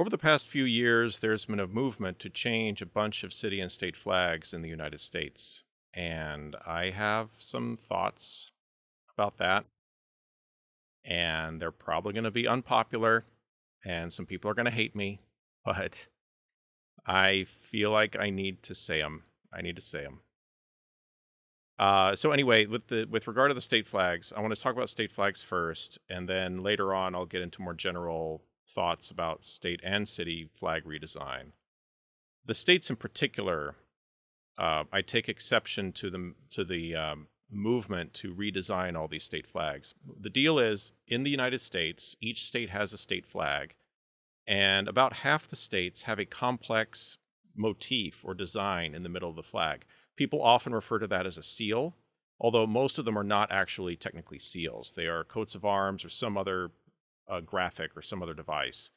Over the past few years, there's been a movement to change a bunch of city and state flags in the United States. And I have some thoughts about that. And they're probably going to be unpopular, and some people are going to hate me, but I feel like I need to say them. I need to say them. So anyway, with regard to the state flags, I want to talk about state flags first, and then later on I'll get into more general thoughts about state and city flag redesign. The states in particular, I take exception to the movement to redesign all these state flags. The deal is, in the United States, each state has a state flag, and about half the states have a complex motif or design in the middle of the flag. People often refer to that as a seal, although most of them are not actually technically seals. They are coats of arms or some other graphic or some other device.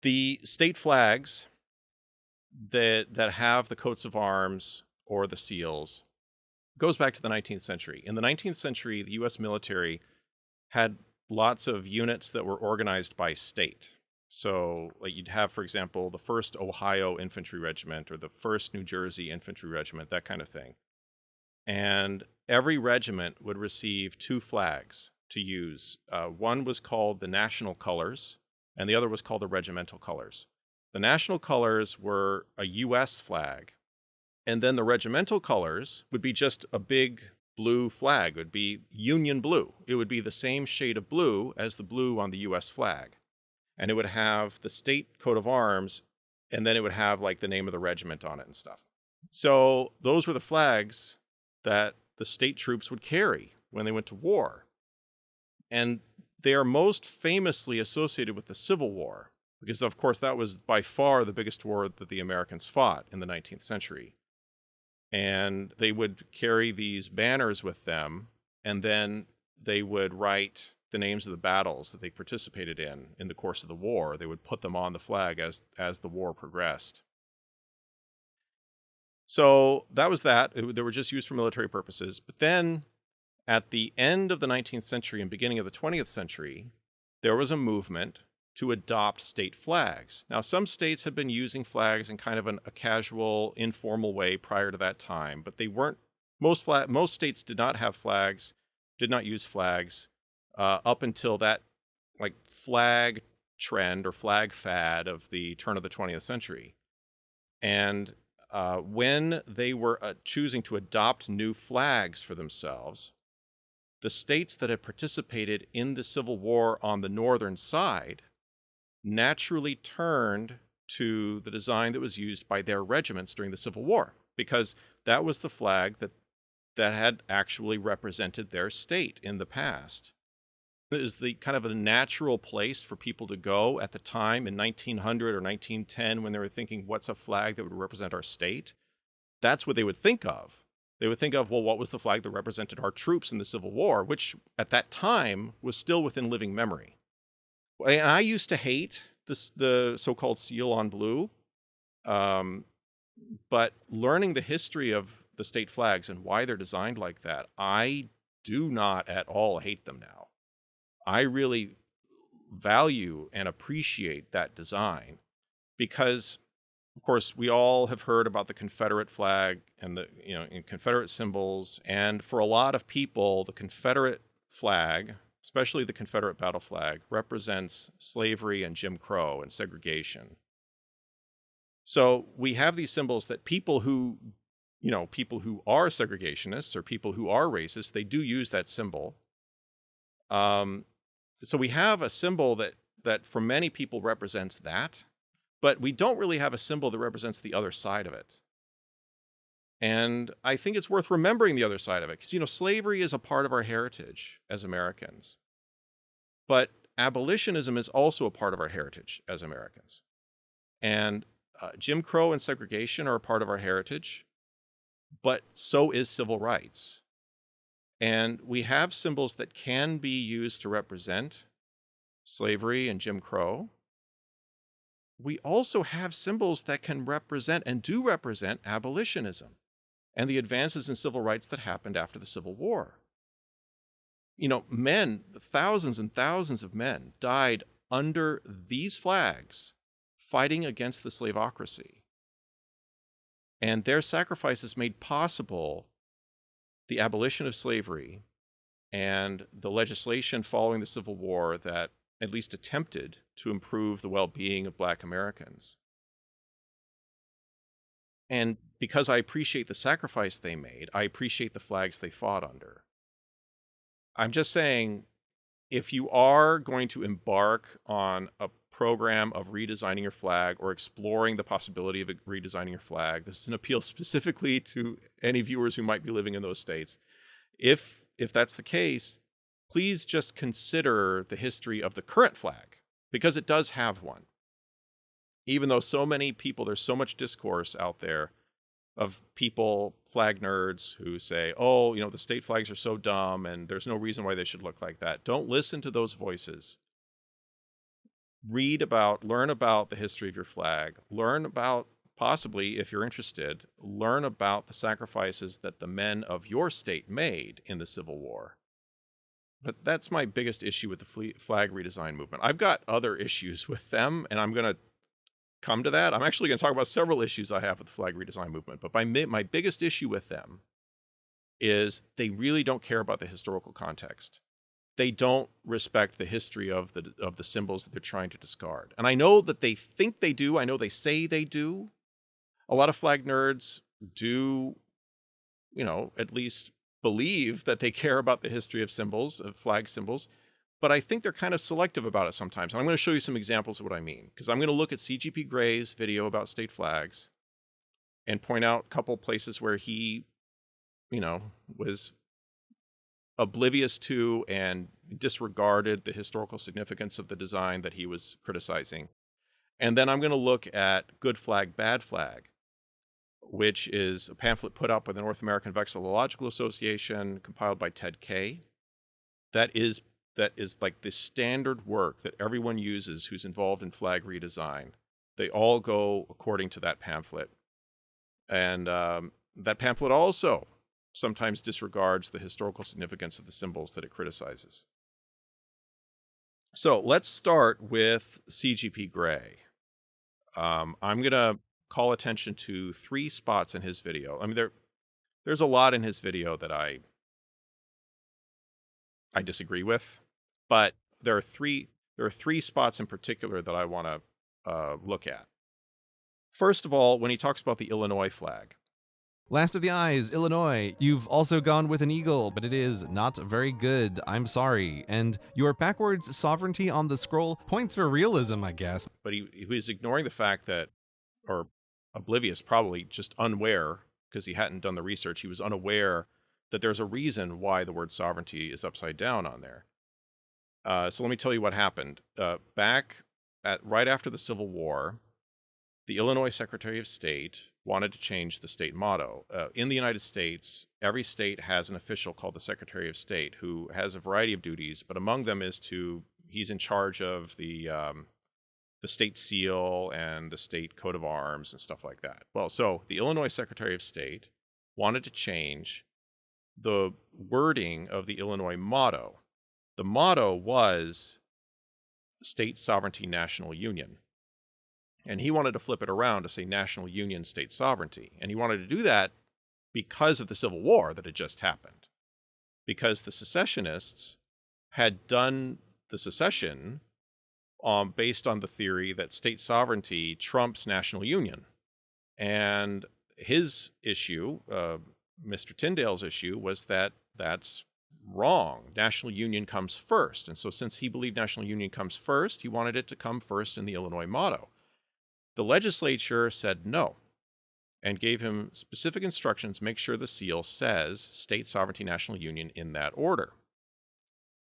The state flags that have the coats of arms or the seals goes back to the 19th century. In the 19th century, the U.S. military had lots of units that were organized by state. So like you'd have, for example, the 1st Ohio Infantry Regiment or the 1st New Jersey Infantry Regiment, that kind of thing. And every regiment would receive two flags to use. One was called the national colors, and the other was called the regimental colors. The national colors were a U.S. flag, and then the regimental colors would be just a big blue flag. It would be Union blue. It would be the same shade of blue as the blue on the U.S. flag. And it would have the state coat of arms, and then it would have like the name of the regiment on it and stuff. So those were the flags that the state troops would carry when they went to war. And they are most famously associated with the Civil War, because of course that was by far the biggest war that the Americans fought in the 19th century. And they would carry these banners with them, and then they would write the names of the battles that they participated in the course of the war. They would put them on the flag as the war progressed. So that was that. They were just used for military purposes. But then at the end of the 19th century and beginning of the 20th century, there was a movement to adopt state flags. Now, some states had been using flags in kind of a casual, informal way prior to that time, but they weren't, most states did not have flags, did not use flags up until that like flag trend or flag fad of the turn of the 20th century. And when they were choosing to adopt new flags for themselves, the states that had participated in the Civil War on the northern side naturally turned to the design that was used by their regiments during the Civil War, because that was the flag that had actually represented their state in the past. It was the kind of a natural place for people to go at the time in 1900 or 1910 when they were thinking, what's a flag that would represent our state? That's what they would think of. They would think of, well, what was the flag that represented our troops in the Civil War, which at that time was still within living memory. And I used to hate the so-called seal on blue, but learning the history of the state flags and why they're designed like that, I do not at all hate them now. I really value and appreciate that design because, of course, we all have heard about the Confederate flag and the Confederate symbols, and for a lot of people, the Confederate flag, especially the Confederate battle flag, represents slavery and Jim Crow and segregation. So we have these symbols that people who are segregationists or people who are racist, they do use that symbol. So we have a symbol that for many people represents that, but we don't really have a symbol that represents the other side of it. And I think it's worth remembering the other side of it, because, slavery is a part of our heritage as Americans. But abolitionism is also a part of our heritage as Americans. And Jim Crow and segregation are a part of our heritage, but so is civil rights. And we have symbols that can be used to represent slavery and Jim Crow. We also have symbols that can represent and do represent abolitionism and the advances in civil rights that happened after the Civil War. Thousands and thousands of men died under these flags fighting against the slaveocracy. And their sacrifices made possible the abolition of slavery and the legislation following the Civil War that at least attempted to improve the well-being of Black Americans. And because I appreciate the sacrifice they made, I appreciate the flags they fought under. I'm just saying, if you are going to embark on a program of redesigning your flag or exploring the possibility of redesigning your flag, this is an appeal specifically to any viewers who might be living in those states. If that's the case, please just consider the history of the current flag, because it does have one. Even though so many people, there's so much discourse out there of people, flag nerds, who say, oh, the state flags are so dumb and there's no reason why they should look like that. Don't listen to those voices. Learn about the history of your flag. Learn about, possibly, if you're interested, learn about the sacrifices that the men of your state made in the Civil War. But that's my biggest issue with the flag redesign movement. I've got other issues with them, and I'm going to come to that. I'm actually going to talk about several issues I have with the flag redesign movement. But my biggest issue with them is they really don't care about the historical context. They don't respect the history of the symbols that they're trying to discard. And I know that they think they do. I know they say they do. A lot of flag nerds do, at least believe that they care about the history of symbols, of flag symbols. But I think they're kind of selective about it sometimes. And I'm going to show you some examples of what I mean, because I'm going to look at CGP Grey's video about state flags and point out a couple places where he, was oblivious to and disregarded the historical significance of the design that he was criticizing. And then I'm going to look at Good Flag, Bad Flag, which is a pamphlet put out by the North American Vexillological Association, compiled by Ted Kaye. That is like the standard work that everyone uses who's involved in flag redesign. They all go according to that pamphlet. And that pamphlet also sometimes disregards the historical significance of the symbols that it criticizes. So let's start with CGP Grey. I'm going to call attention to 3 spots in his video. I mean, there's a lot in his video that I disagree with, but there are three spots in particular that I want to look at. First of all, when he talks about the Illinois flag. Last of the Eyes, Illinois. You've also gone with an eagle, but it is not very good. I'm sorry. And your backwards sovereignty on the scroll points for realism, I guess. But he was ignoring the fact that, or oblivious, probably just unaware, because he hadn't done the research. He was unaware that there's a reason why the word sovereignty is upside down on there. So let me tell you what happened. Right after the Civil War, the Illinois Secretary of State wanted to change the state motto. In the United States, every state has an official called the Secretary of State who has a variety of duties, but among them he's in charge of the state seal and the state coat of arms and stuff like that. Well, so the Illinois Secretary of State wanted to change the wording of the Illinois motto. The motto was State Sovereignty, National Union. And he wanted to flip it around to say National Union, State Sovereignty. And he wanted to do that because of the Civil War that had just happened. Because the secessionists had done the secession based on the theory that state sovereignty trumps national union. And his issue, Mr. Tyndale's issue, was that that's wrong. National union comes first. And so since he believed national union comes first, he wanted it to come first in the Illinois motto. The legislature said no and gave him specific instructions, make sure the seal says state sovereignty, national union in that order.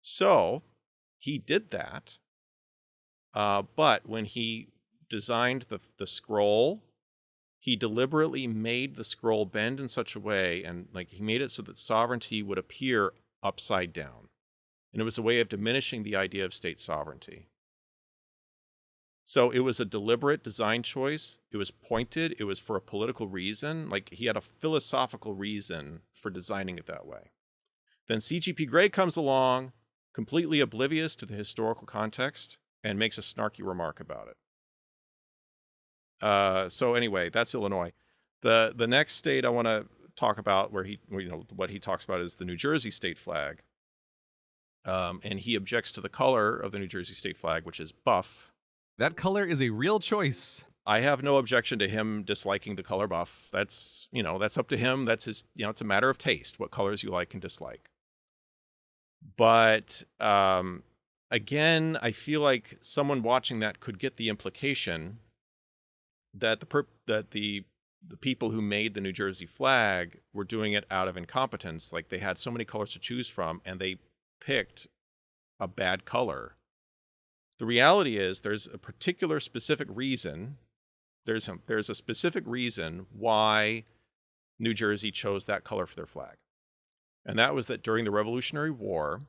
So he did that. But when he designed the scroll, he deliberately made the scroll bend in such a way, and he made it so that sovereignty would appear upside down. And it was a way of diminishing the idea of state sovereignty. So it was a deliberate design choice. It was pointed. It was for a political reason. He had a philosophical reason for designing it that way. Then CGP Grey comes along, completely oblivious to the historical context, and makes a snarky remark about it. So anyway, that's Illinois. The next state I want to talk about what he talks about is the New Jersey state flag. And he objects to the color of the New Jersey state flag, which is buff. That color is a real choice. I have no objection to him disliking the color buff. That's up to him. That's his, it's a matter of taste, what colors you like and dislike. But again, I feel like someone watching that could get the implication that the people who made the New Jersey flag were doing it out of incompetence. Like, they had so many colors to choose from and they picked a bad color. The reality is there's a particular specific reason. There's a specific reason why New Jersey chose that color for their flag. And that was that during the Revolutionary War,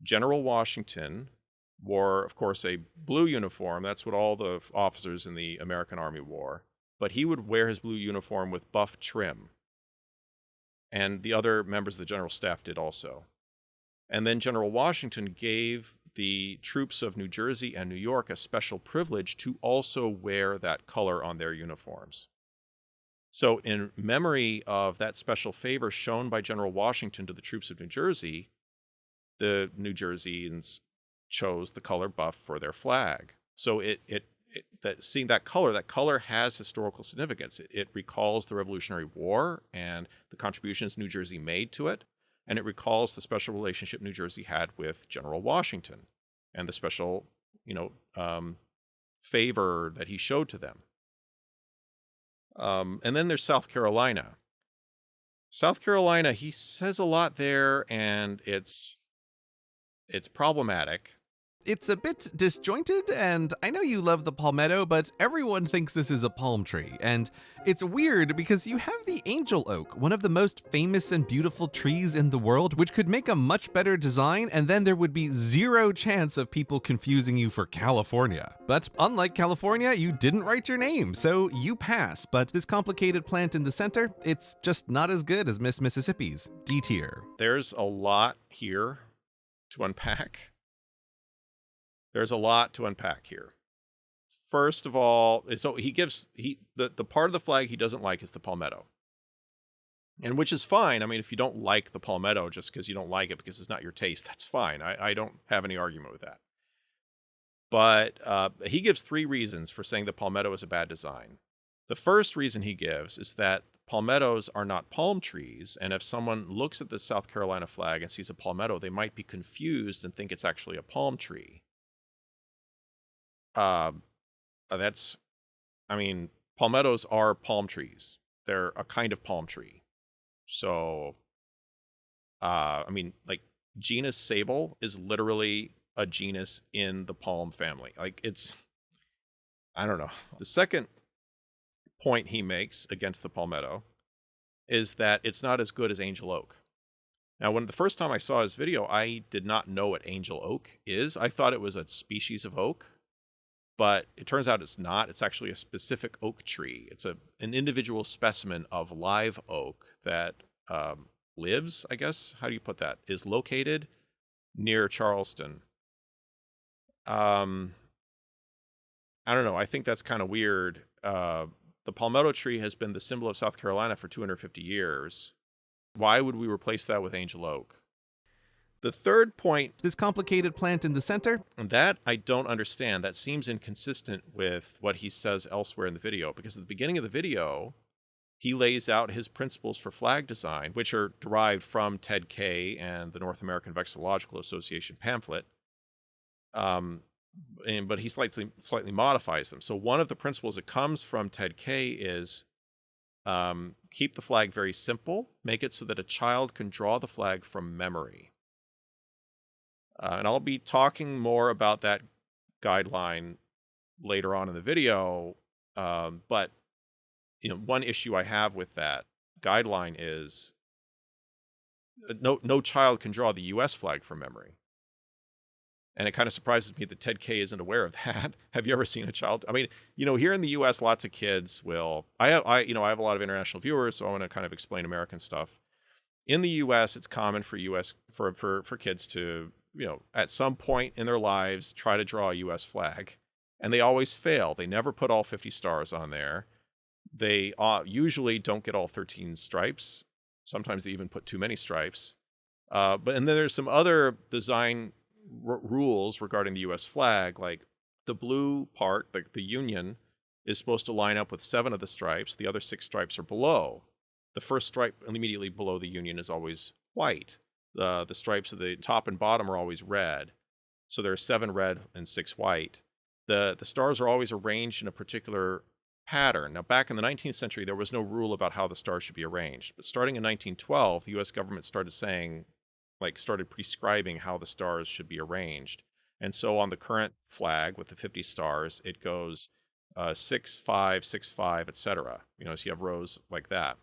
General Washington wore, of course, a blue uniform. That's what all the officers in the American Army wore. But he would wear his blue uniform with buff trim. And the other members of the general staff did also. And then General Washington gave the troops of New Jersey and New York a special privilege to also wear that color on their uniforms. So in memory of that special favor shown by General Washington to the troops of New Jersey, the New Jerseyans chose the color buff for their flag. So seeing that color has historical significance. It recalls the Revolutionary War and the contributions New Jersey made to it. And it recalls the special relationship New Jersey had with General Washington and the special, favor that he showed to them. And then there's South Carolina. South Carolina, he says a lot there, and it's problematic. It's a bit disjointed, and I know you love the palmetto, but everyone thinks this is a palm tree. And it's weird because you have the angel oak, one of the most famous and beautiful trees in the world, which could make a much better design, and then there would be zero chance of people confusing you for California. But unlike California, you didn't write your name, so you pass. But this complicated plant in the center, it's just not as good as Miss Mississippi's. D tier. There's a lot here to unpack. There's a lot to unpack here. First of all, so the part of the flag he doesn't like is the palmetto. And which is fine. I mean, if you don't like the palmetto just because you don't like it because it's not your taste, that's fine. I don't have any argument with that. But he gives 3 reasons for saying the palmetto is a bad design. The first reason he gives is that palmettos are not palm trees, and if someone looks at the South Carolina flag and sees a palmetto, they might be confused and think it's actually a palm tree. Palmettos are palm trees. They're a kind of palm tree. So, genus Sable is literally a genus in the palm family. I don't know. The second point he makes against the palmetto is that it's not as good as angel oak. Now, the first time I saw his video, I did not know what angel oak is. I thought it was a species of oak. But it turns out it's not. It's actually a specific oak tree. It's an individual specimen of live oak that lives, I guess, how do you put that, is located near Charleston. I don't know. I think that's kind of weird. The palmetto tree has been the symbol of South Carolina for 250 years. Why would we replace that with angel oak? The third point, this complicated plant in the center, that I don't understand. That seems inconsistent with what he says elsewhere in the video, because at the beginning of the video, he lays out his principles for flag design, which are derived from Ted Kaye and the North American Vexillological Association pamphlet. But he slightly modifies them. So one of the principles that comes from Ted Kaye is keep the flag very simple, make it so that a child can draw the flag from memory. And I'll be talking more about that guideline later on in the video. But one issue I have with that guideline is no child can draw the U.S. flag from memory. And it kind of surprises me that Ted Kaye isn't aware of that. Have you ever seen a child? I mean, here in the U.S., lots of kids will. I have a lot of international viewers, so I want to kind of explain American stuff. In the U.S., it's common for kids to, at some point in their lives, try to draw a U.S. flag. And they always fail. They never put all 50 stars on there. They usually don't get all 13 stripes. Sometimes they even put too many stripes. And then there's some other design rules regarding the U.S. flag, like the blue part, the Union, is supposed to line up with 7 of the stripes. The other 6 stripes are below. The first stripe immediately below the Union is always white. The stripes at the top and bottom are always red. So there are 7 red and 6 white. The stars are always arranged in a particular pattern. Now, back in the 19th century, there was no rule about how the stars should be arranged. But starting in 1912, the U.S. government started prescribing how the stars should be arranged. And so on the current flag with the 50 stars, it goes 6, 5, 6, 5, etc. So you have rows like that.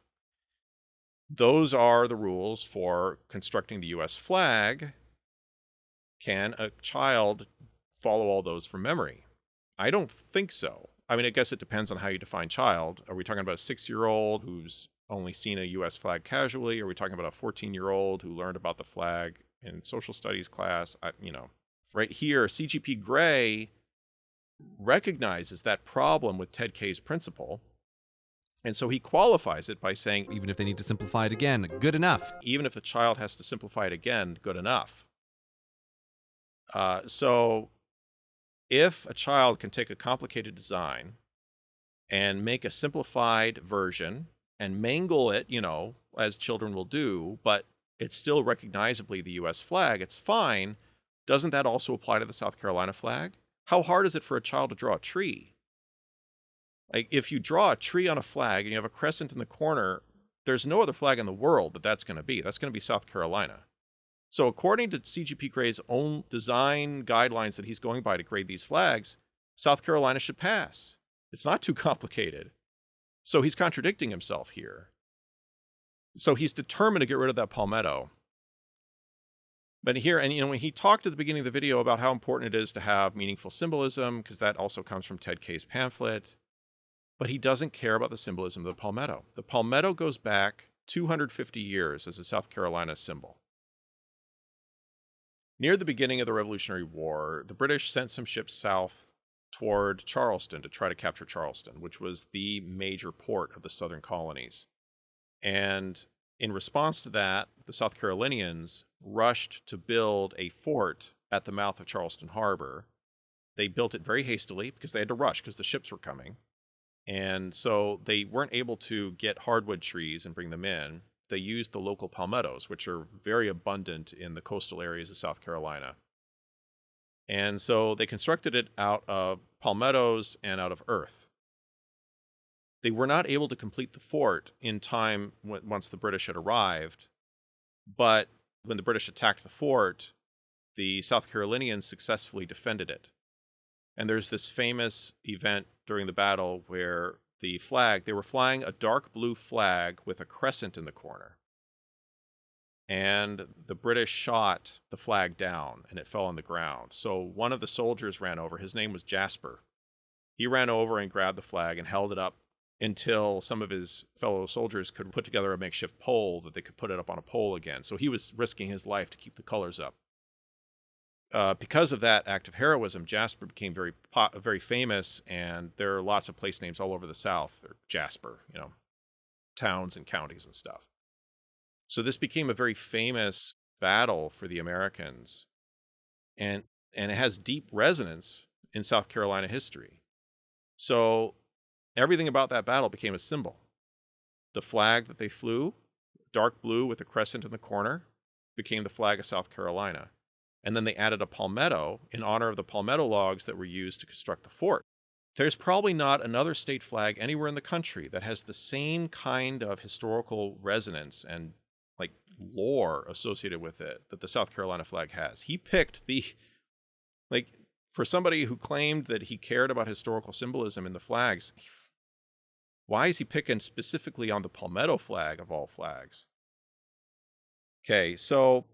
Those are the rules for constructing the U.S. flag. Can a child follow all those from memory? I don't think so. I mean, I guess it depends on how you define child. Are we talking about a 6-year-old who's only seen a U.S. flag casually? Are we talking about a 14-year-old who learned about the flag in social studies class? Right here, CGP Grey recognizes that problem with Ted Kaye's principle. And so he qualifies it by saying, Even if they need to simplify it again, good enough. Even if the child has to simplify it again, good enough. So if a child can take a complicated design and make a simplified version and mangle it, as children will do, but it's still recognizably the U.S. flag, it's fine. Doesn't that also apply to the South Carolina flag? How hard is it for a child to draw a tree? Like, if you draw a tree on a flag and you have a crescent in the corner, there's no other flag in the world that's going to be. That's going to be South Carolina. So according to CGP Grey's own design guidelines that he's going by to grade these flags, South Carolina should pass. It's not too complicated. So he's contradicting himself here. So he's determined to get rid of that palmetto. But here, and when he talked at the beginning of the video about how important it is to have meaningful symbolism, because that also comes from Ted Kaye's pamphlet, but he doesn't care about the symbolism of the palmetto. The palmetto goes back 250 years as a South Carolina symbol. Near the beginning of the Revolutionary War, the British sent some ships south toward Charleston to try to capture Charleston, which was the major port of the southern colonies. And in response to that, the South Carolinians rushed to build a fort at the mouth of Charleston Harbor. They built it very hastily because they had to rush because the ships were coming. And so they weren't able to get hardwood trees and bring them in. They used the local palmettos, which are very abundant in the coastal areas of South Carolina. And so they constructed it out of palmettos and out of earth. They were not able to complete the fort in time once the British had arrived, but when the British attacked the fort, the South Carolinians successfully defended it. And there's this famous event during the battle where they were flying a dark blue flag with a crescent in the corner. And the British shot the flag down and it fell on the ground. So one of the soldiers ran over. His name was Jasper. He ran over and grabbed the flag and held it up until some of his fellow soldiers could put together a makeshift pole that they could put it up on a pole again. So he was risking his life to keep the colors up. Because of that act of heroism, Jasper became very famous, and there are lots of place names all over the South. They're Jasper, towns and counties and stuff. So this became a very famous battle for the Americans, and it has deep resonance in South Carolina history. So everything about that battle became a symbol. The flag that they flew, dark blue with a crescent in the corner, became the flag of South Carolina. And then they added a palmetto in honor of the palmetto logs that were used to construct the fort. There's probably not another state flag anywhere in the country that has the same kind of historical resonance and lore associated with it that the South Carolina flag has. He picked for somebody who claimed that he cared about historical symbolism in the flags, why is he picking specifically on the palmetto flag of all flags? Okay, so,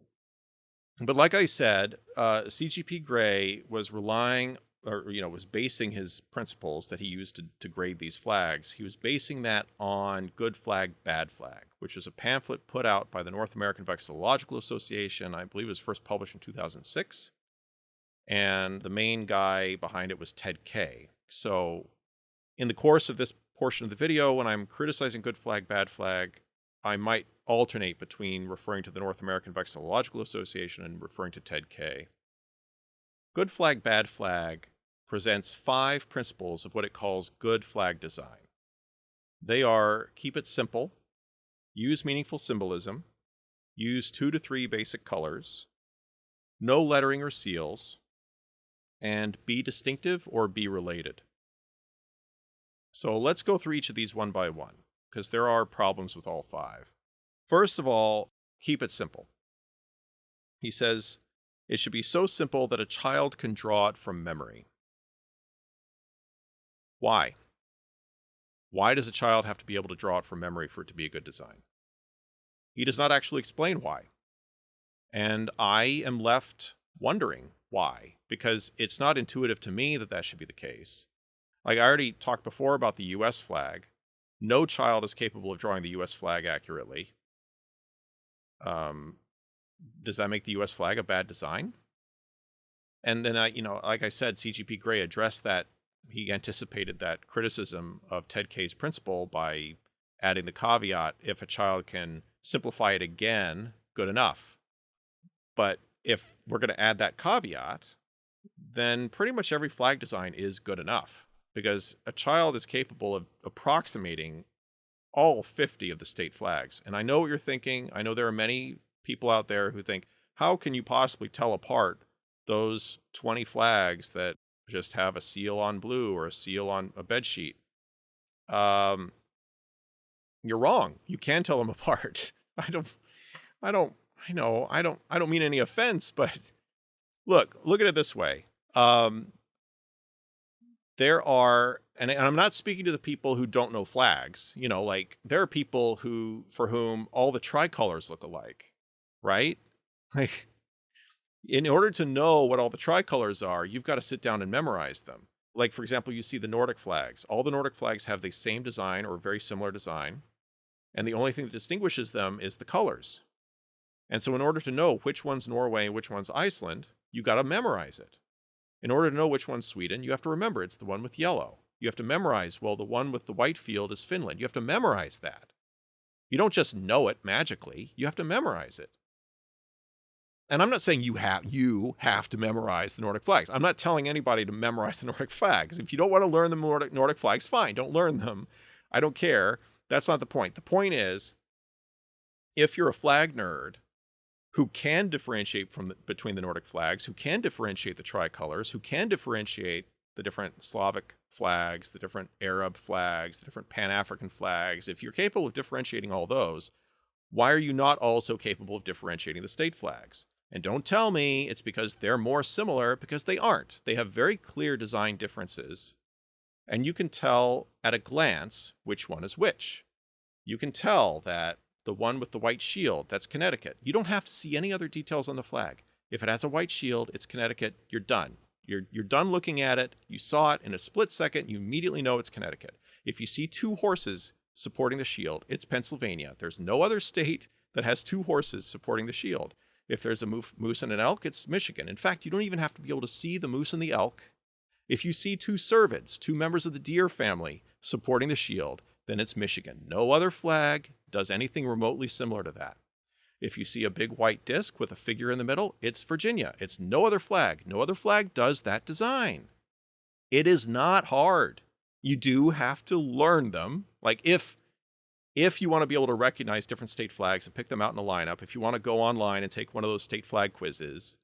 but like I said, CGP Grey was was basing his principles that he used to grade these flags. He was basing that on Good Flag, Bad Flag, which is a pamphlet put out by the North American Vexillological Association. I believe it was first published in 2006. and the main guy behind it was Ted Kaye. So in the course of this portion of the video, when I'm criticizing good flag, bad flag, I might alternate between referring to the North American Vexillological Association and referring to Ted Kaye. Good flag, bad flag presents 5 principles of what it calls good flag design. They are: keep it simple, use meaningful symbolism, use 2 to 3 basic colors, no lettering or seals, and be distinctive or be related. So let's go through each of these one by one, because there are problems with all 5. First of all, keep it simple. He says it should be so simple that a child can draw it from memory. Why? Why does a child have to be able to draw it from memory for it to be a good design? He does not actually explain why. And I am left wondering why, because it's not intuitive to me that that should be the case. Like I already talked before about the US flag. No child is capable of drawing the US flag accurately. Does that make the US flag a bad design? And then, like I said, CGP Grey addressed that. He anticipated that criticism of Ted Kaye's principle by adding the caveat, if a child can simplify it again, good enough. But if we're going to add that caveat, then pretty much every flag design is good enough, because a child is capable of approximating all 50 of the state flags. And I know what you're thinking. I know there are many people out there who think, how can you possibly tell apart those 20 flags that just have a seal on blue or a seal on a bed sheet? You're wrong. You can tell them apart. I don't mean any offense, but look at it this way. There are, and I'm not speaking to the people who don't know flags, like there are people for whom all the tricolors look alike, right? Like, in order to know what all the tricolors are, you've got to sit down and memorize them. Like, for example, you see the Nordic flags. All the Nordic flags have the same design or very similar design. And the only thing that distinguishes them is the colors. And so in order to know which one's Norway and which one's Iceland, you got to memorize it. In order to know which one's Sweden, you have to remember it's the one with yellow. You have to memorize, well, the one with the white field is Finland. You have to memorize that. You don't just know it magically. You have to memorize it. And I'm not saying you have to memorize the Nordic flags. I'm not telling anybody to memorize the Nordic flags. If you don't want to learn the Nordic flags, fine, don't learn them. I don't care. That's not the point. The point is, if you're a flag nerd who can differentiate between the Nordic flags, who can differentiate the tricolors, who can differentiate the different Slavic flags, the different Arab flags, the different Pan-African flags, if you're capable of differentiating all those, why are you not also capable of differentiating the state flags? And don't tell me it's because they're more similar, because they aren't. They have very clear design differences, and you can tell at a glance which one is which. You can tell that the one with the white shield, that's Connecticut. You don't have to see any other details on the flag. If it has a white shield, it's Connecticut, you're done. You're done looking at it. You saw it in a split second, you immediately know it's Connecticut. If you see 2 horses supporting the shield, it's Pennsylvania. There's no other state that has 2 horses supporting the shield. If there's a moose and an elk, it's Michigan. In fact, you don't even have to be able to see the moose and the elk. If you see 2 cervids, 2 members of the deer family supporting the shield, then it's Michigan. No other flag does anything remotely similar to that. If you see a big white disc with a figure in the middle, it's Virginia. It's no other flag. No other flag does that design. It is not hard. You do have to learn them. Like if you want to be able to recognize different state flags and pick them out in a lineup, if you want to go online and take one of those state flag quizzes,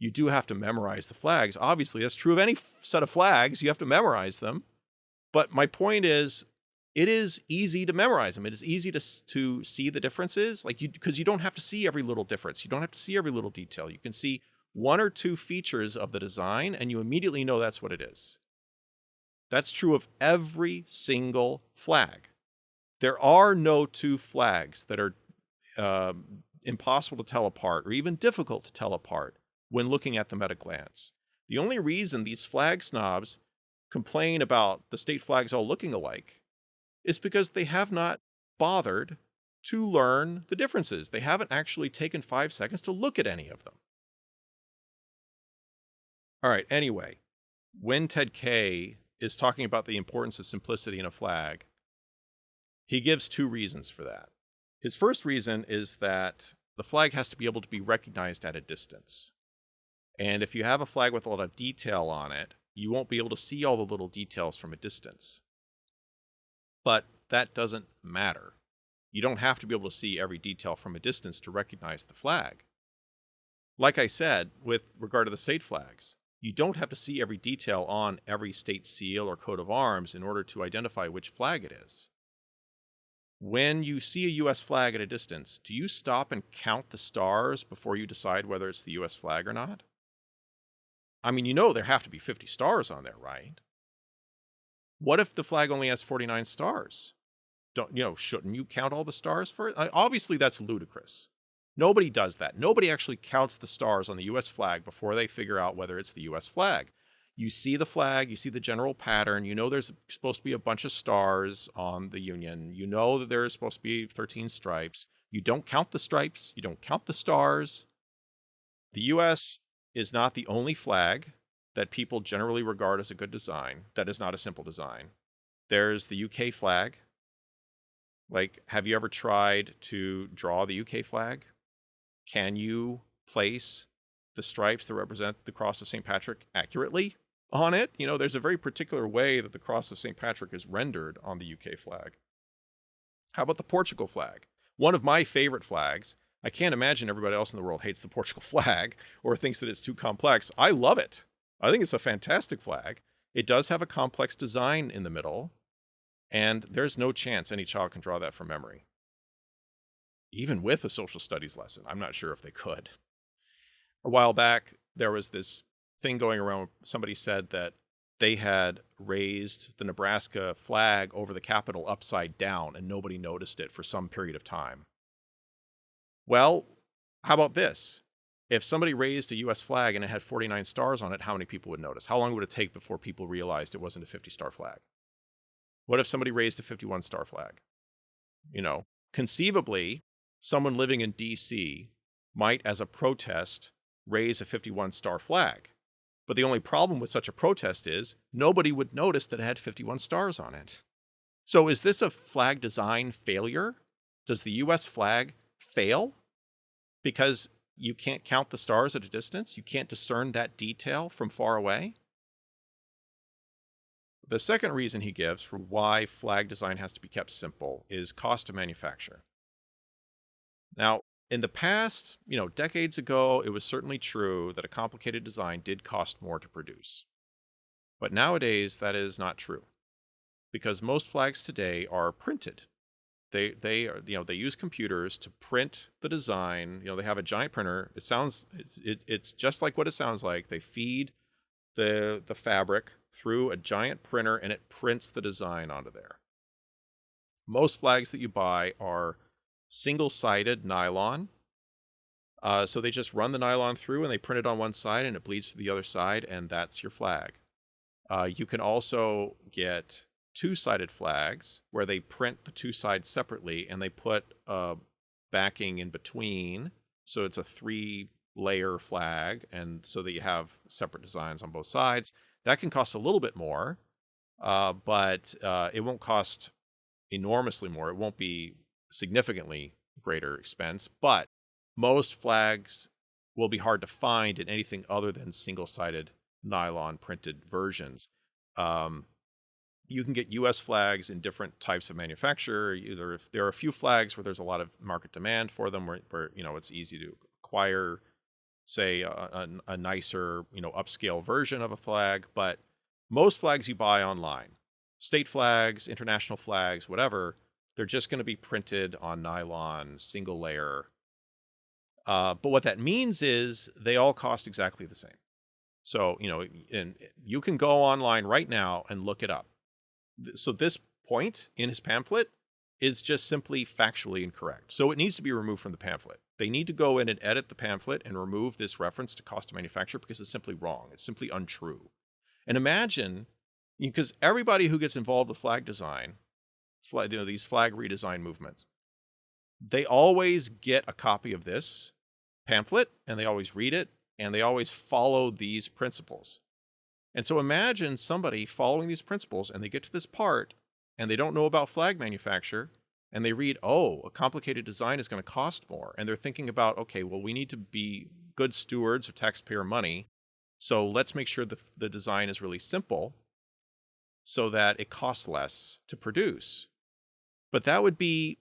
you do have to memorize the flags. Obviously, that's true of any set of flags. You have to memorize them. But my point is, it is easy to memorize them. It is easy to see the differences, because you don't have to see every little difference. You don't have to see every little detail. You can see 1 or 2 features of the design, and you immediately know that's what it is. That's true of every single flag. There are no 2 flags that are impossible to tell apart or even difficult to tell apart when looking at them at a glance. The only reason these flag snobs complain about the state flags all looking alike is because they have not bothered to learn the differences. They haven't actually taken 5 seconds to look at any of them. All right, anyway, when Ted Kaye is talking about the importance of simplicity in a flag, he gives two reasons for that. His first reason is that the flag has to be able to be recognized at a distance. And if you have a flag with a lot of detail on it, you won't be able to see all the little details from a distance. But that doesn't matter. You don't have to be able to see every detail from a distance to recognize the flag. Like I said, with regard to the state flags, you don't have to see every detail on every state seal or coat of arms in order to identify which flag it is. When you see a U.S. flag at a distance, do you stop and count the stars before you decide whether it's the U.S. flag or not? I mean, there have to be 50 stars on there, right? What if the flag only has 49 stars? Shouldn't you count all the stars for it? Obviously, that's ludicrous. Nobody does that. Nobody actually counts the stars on the U.S. flag before they figure out whether it's the U.S. flag. You see the flag, you see the general pattern, there's supposed to be a bunch of stars on the Union, that there's supposed to be 13 stripes. You don't count the stripes, you don't count the stars. The U.S. is not the only flag that people generally regard as a good design that is not a simple design. There's the UK flag. Like, have you ever tried to draw the UK flag? Can you place the stripes that represent the cross of St. Patrick accurately on it? There's a very particular way that the cross of St. Patrick is rendered on the UK flag. How about the Portugal flag? One of my favorite flags. I can't imagine everybody else in the world hates the Portugal flag or thinks that it's too complex. I love it. I think it's a fantastic flag. It does have a complex design in the middle, and there's no chance any child can draw that from memory. Even with a social studies lesson, I'm not sure if they could. A while back, there was this thing going around. Somebody said that they had raised the Nebraska flag over the Capitol upside down and nobody noticed it for some period of time. Well, how about this? If somebody raised a U.S. flag and it had 49 stars on it, how many people would notice? How long would it take before people realized it wasn't a 50-star flag? What if somebody raised a 51-star flag? Conceivably, someone living in D.C. might, as a protest, raise a 51-star flag. But the only problem with such a protest is nobody would notice that it had 51 stars on it. So is this a flag design failure? Does the U.S. flag fail because you can't count the stars at a distance? You can't discern that detail from far away? The second reason he gives for why flag design has to be kept simple is cost of manufacture. Now, in the past, decades ago, it was certainly true that a complicated design did cost more to produce. But nowadays, that is not true, because most flags today are printed. They use computers to print the design. They have a giant printer. It's just like what it sounds like. They feed the fabric through a giant printer and it prints the design onto there. Most flags that you buy are single-sided nylon. So they just run the nylon through and they print it on one side and it bleeds to the other side, and that's your flag. You can also get two-sided flags where they print the two sides separately and they put backing in between. So it's a 3-layer flag, and so that you have separate designs on both sides. That can cost a little bit more, but it won't cost enormously more. It won't be significantly greater expense, but most flags will be hard to find in anything other than single-sided nylon printed versions. You can get U.S. flags in different types of manufacture. There are a few flags where there's a lot of market demand for them, where it's easy to acquire, say, a nicer upscale version of a flag. But most flags you buy online, state flags, international flags, whatever, they're just going to be printed on nylon, single layer. But what that means is they all cost exactly the same. So, and you can go online right now and look it up. So this point in his pamphlet is just simply factually incorrect. So it needs to be removed from the pamphlet. They need to go in and edit the pamphlet and remove this reference to cost of manufacture because it's simply wrong. It's simply untrue. And imagine, because everybody who gets involved with flag design, these flag redesign movements, they always get a copy of this pamphlet and they always read it and they always follow these principles. And so imagine somebody following these principles, and they get to this part, and they don't know about flag manufacture, and they read, oh, a complicated design is going to cost more. And they're thinking about, okay, well, we need to be good stewards of taxpayer money, so let's make sure the design is really simple so that it costs less to produce. But that would be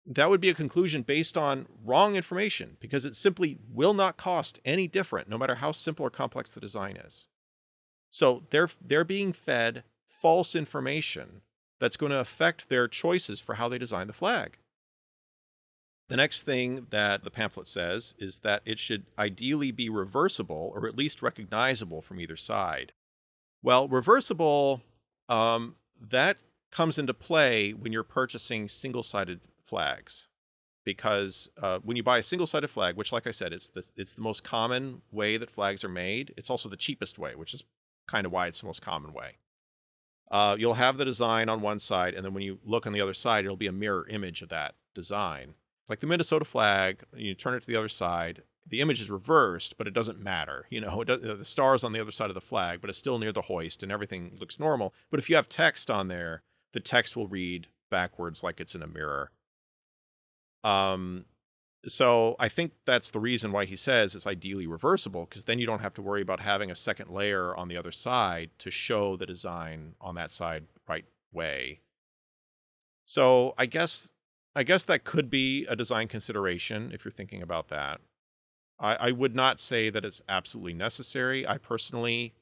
a conclusion based on wrong information, because it simply will not cost any different, no matter how simple or complex the design is. So they're being fed false information that's going to affect their choices for how they design the flag. The next thing that the pamphlet says is that it should ideally be reversible, or at least recognizable from either side. Well, reversible, that comes into play when you're purchasing single-sided flags. Because when you buy a single-sided flag, which, like I said, it's the most common way that flags are made, it's also the cheapest way, which is kind of why it's the most common way. You'll have the design on one side, and then when you look on the other side, it'll be a mirror image of that design. Like the Minnesota flag, you turn it to the other side, the image is reversed, but it doesn't matter. The star's on the other side of the flag, but it's still near the hoist, and everything looks normal. But if you have text on there, the text will read backwards like it's in a mirror. So I think that's the reason why he says it's ideally reversible, because then you don't have to worry about having a second layer on the other side to show the design on that side right way. So I guess that could be a design consideration if you're thinking about that. I would not say that it's absolutely necessary. I personally,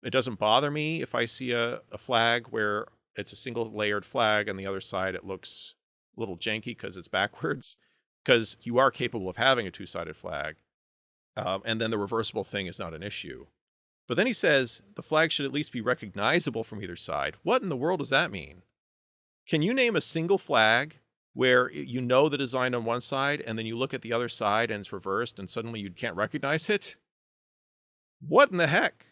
it doesn't bother me if I see a flag where it's a single layered flag, and the other side it looks a little janky because it's backwards, because you are capable of having a two-sided flag. And then the reversible thing is not an issue. But then he says the flag should at least be recognizable from either side. What in the world does that mean? Can you name a single flag where you know the design on one side, and then you look at the other side and it's reversed, and suddenly you can't recognize it? What in the heck?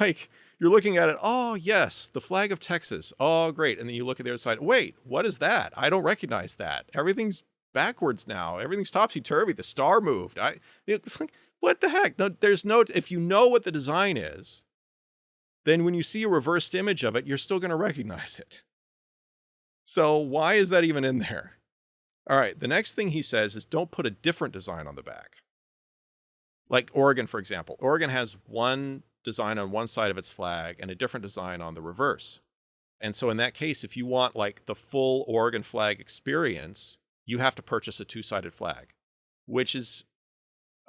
Like, you're looking at it, oh, yes, the flag of Texas. Oh, great. And then you look at the other side. Wait, what is that? I don't recognize that. Everything's backwards now. Everything's topsy-turvy. The star moved. It's like, what the heck? No, if you know what the design is, then when you see a reversed image of it, you're still going to recognize it. So why is that even in there? All right, the next thing he says is don't put a different design on the back. Like Oregon, for example. Oregon has one design on one side of its flag and a different design on the reverse. And so in that case, if you want like the full Oregon flag experience, you have to purchase a two-sided flag, which is,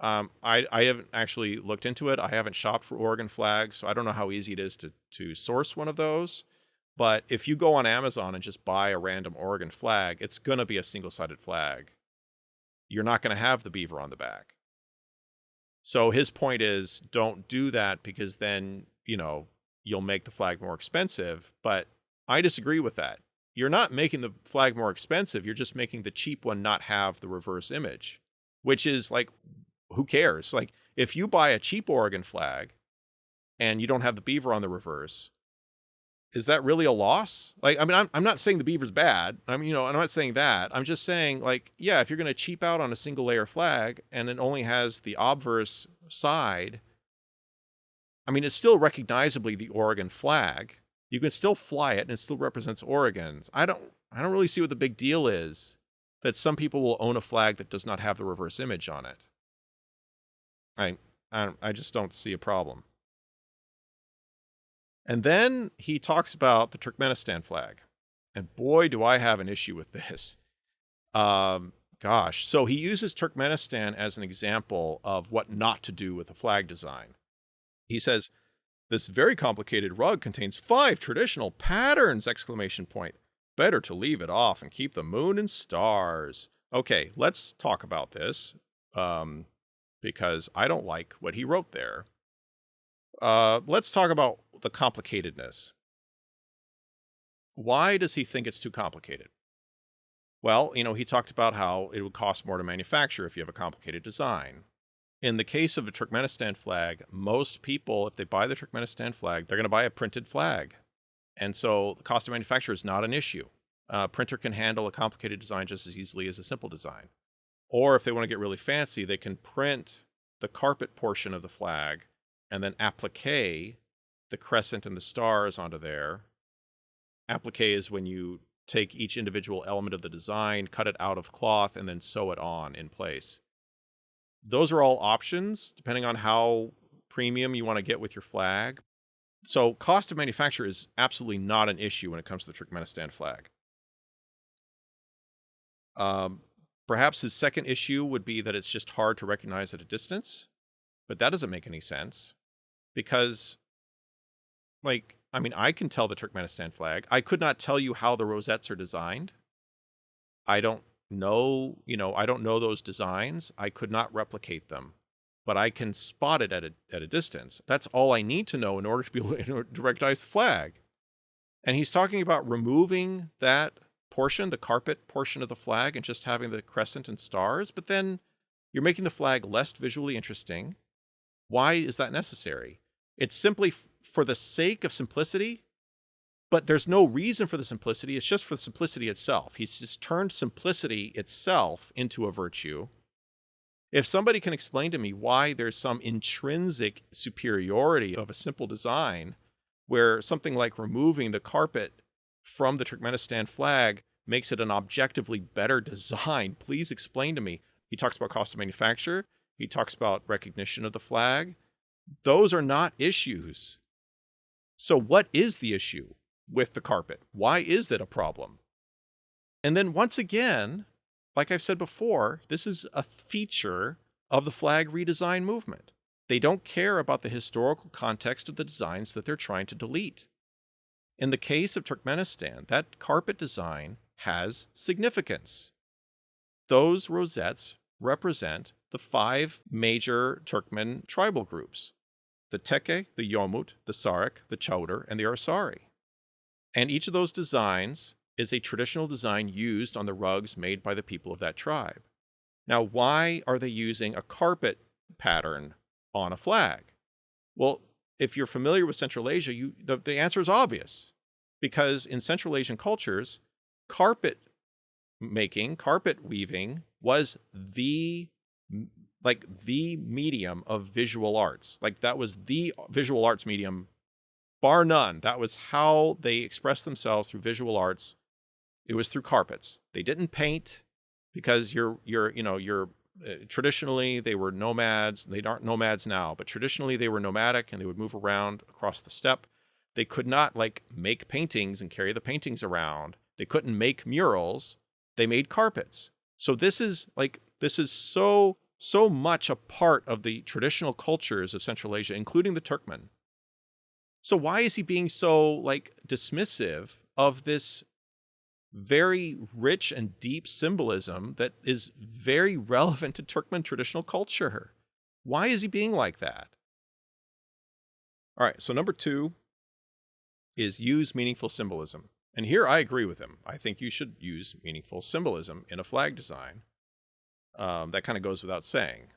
I haven't actually looked into it. I haven't shopped for Oregon flags, so I don't know how easy it is to source one of those. But if you go on Amazon and just buy a random Oregon flag, it's going to be a single-sided flag. You're not going to have the beaver on the back. So his point is, don't do that, because then, you'll make the flag more expensive. But I disagree with that. You're not making the flag more expensive. You're just making the cheap one not have the reverse image, which is like, who cares? Like, if you buy a cheap Oregon flag and you don't have the beaver on the reverse, is that really a loss? Like, I mean, I'm not saying the beaver's bad. I'm not saying that. I'm just saying, like, yeah, if you're going to cheap out on a single layer flag and it only has the obverse side, I mean, it's still recognizably the Oregon flag. You can still fly it and it still represents Oregon's. I don't really see what the big deal is that some people will own a flag that does not have the reverse image on it. I just don't see a problem. And then he talks about the Turkmenistan flag. And boy, do I have an issue with this. So he uses Turkmenistan as an example of what not to do with a flag design. He says, this very complicated rug contains 5 traditional patterns! ! Better to leave it off and keep the moon and stars. Okay, let's talk about this, because I don't like what he wrote there. Let's talk about the complicatedness. Why does he think it's too complicated? Well, he talked about how it would cost more to manufacture if you have a complicated design. In the case of the Turkmenistan flag, most people, if they buy the Turkmenistan flag, they're going to buy a printed flag. And so the cost of manufacture is not an issue. A printer can handle a complicated design just as easily as a simple design. Or if they want to get really fancy, they can print the carpet portion of the flag and then applique the crescent and the stars onto there. Applique is when you take each individual element of the design, cut it out of cloth, and then sew it on in place. Those are all options depending on how premium you want to get with your flag. So cost of manufacture is absolutely not an issue when it comes to the Turkmenistan flag. Perhaps his second issue would be that it's just hard to recognize at a distance, but that doesn't make any sense because, like, I mean, I can tell the Turkmenistan flag. I could not tell you how the rosettes are designed. I don't know, I don't know those designs. I could not replicate them, but I can spot it at a distance. That's all I need to know in order to be able to recognize the flag. And he's talking about removing that portion, the carpet portion of the flag, and just having the crescent and stars, but then you're making the flag less visually interesting. Why is that necessary? It's simply for the sake of simplicity, but there's no reason for the simplicity. It's just for the simplicity itself. He's just turned simplicity itself into a virtue. If somebody can explain to me why there's some intrinsic superiority of a simple design, where something like removing the carpet from the Turkmenistan flag makes it an objectively better design, please explain to me. He talks about cost of manufacture. He talks about recognition of the flag. Those are not issues. So what is the issue with the carpet? Why is it a problem? And then once again, like I've said before, this is a feature of the flag redesign movement. They don't care about the historical context of the designs that they're trying to delete. In the case of Turkmenistan, that carpet design has significance. Those rosettes represent the 5 major Turkmen tribal groups: the Teke, the Yomut, the Sarık, the Chowder, and the Arsari. And each of those designs is a traditional design used on the rugs made by the people of that tribe. Now, why are they using a carpet pattern on a flag? Well, if you're familiar with Central Asia, the answer is obvious. Because in Central Asian cultures, carpet making, carpet weaving was the medium of visual arts. Like, that was the visual arts medium, bar none. That was how they expressed themselves through visual arts. It was through carpets. They didn't paint because traditionally they were nomads. They aren't nomads now, but traditionally they were nomadic and they would move around across the steppe. They could not make paintings and carry the paintings around. They couldn't make murals. They made carpets. So this is so much a part of the traditional cultures of Central Asia, including the Turkmen. So why is he being so dismissive of this very rich and deep symbolism that is very relevant to Turkmen traditional culture? Why is he being like that? All right, so number 2 is use meaningful symbolism. And here I agree with him. I think you should use meaningful symbolism in a flag design. That kind of goes without saying.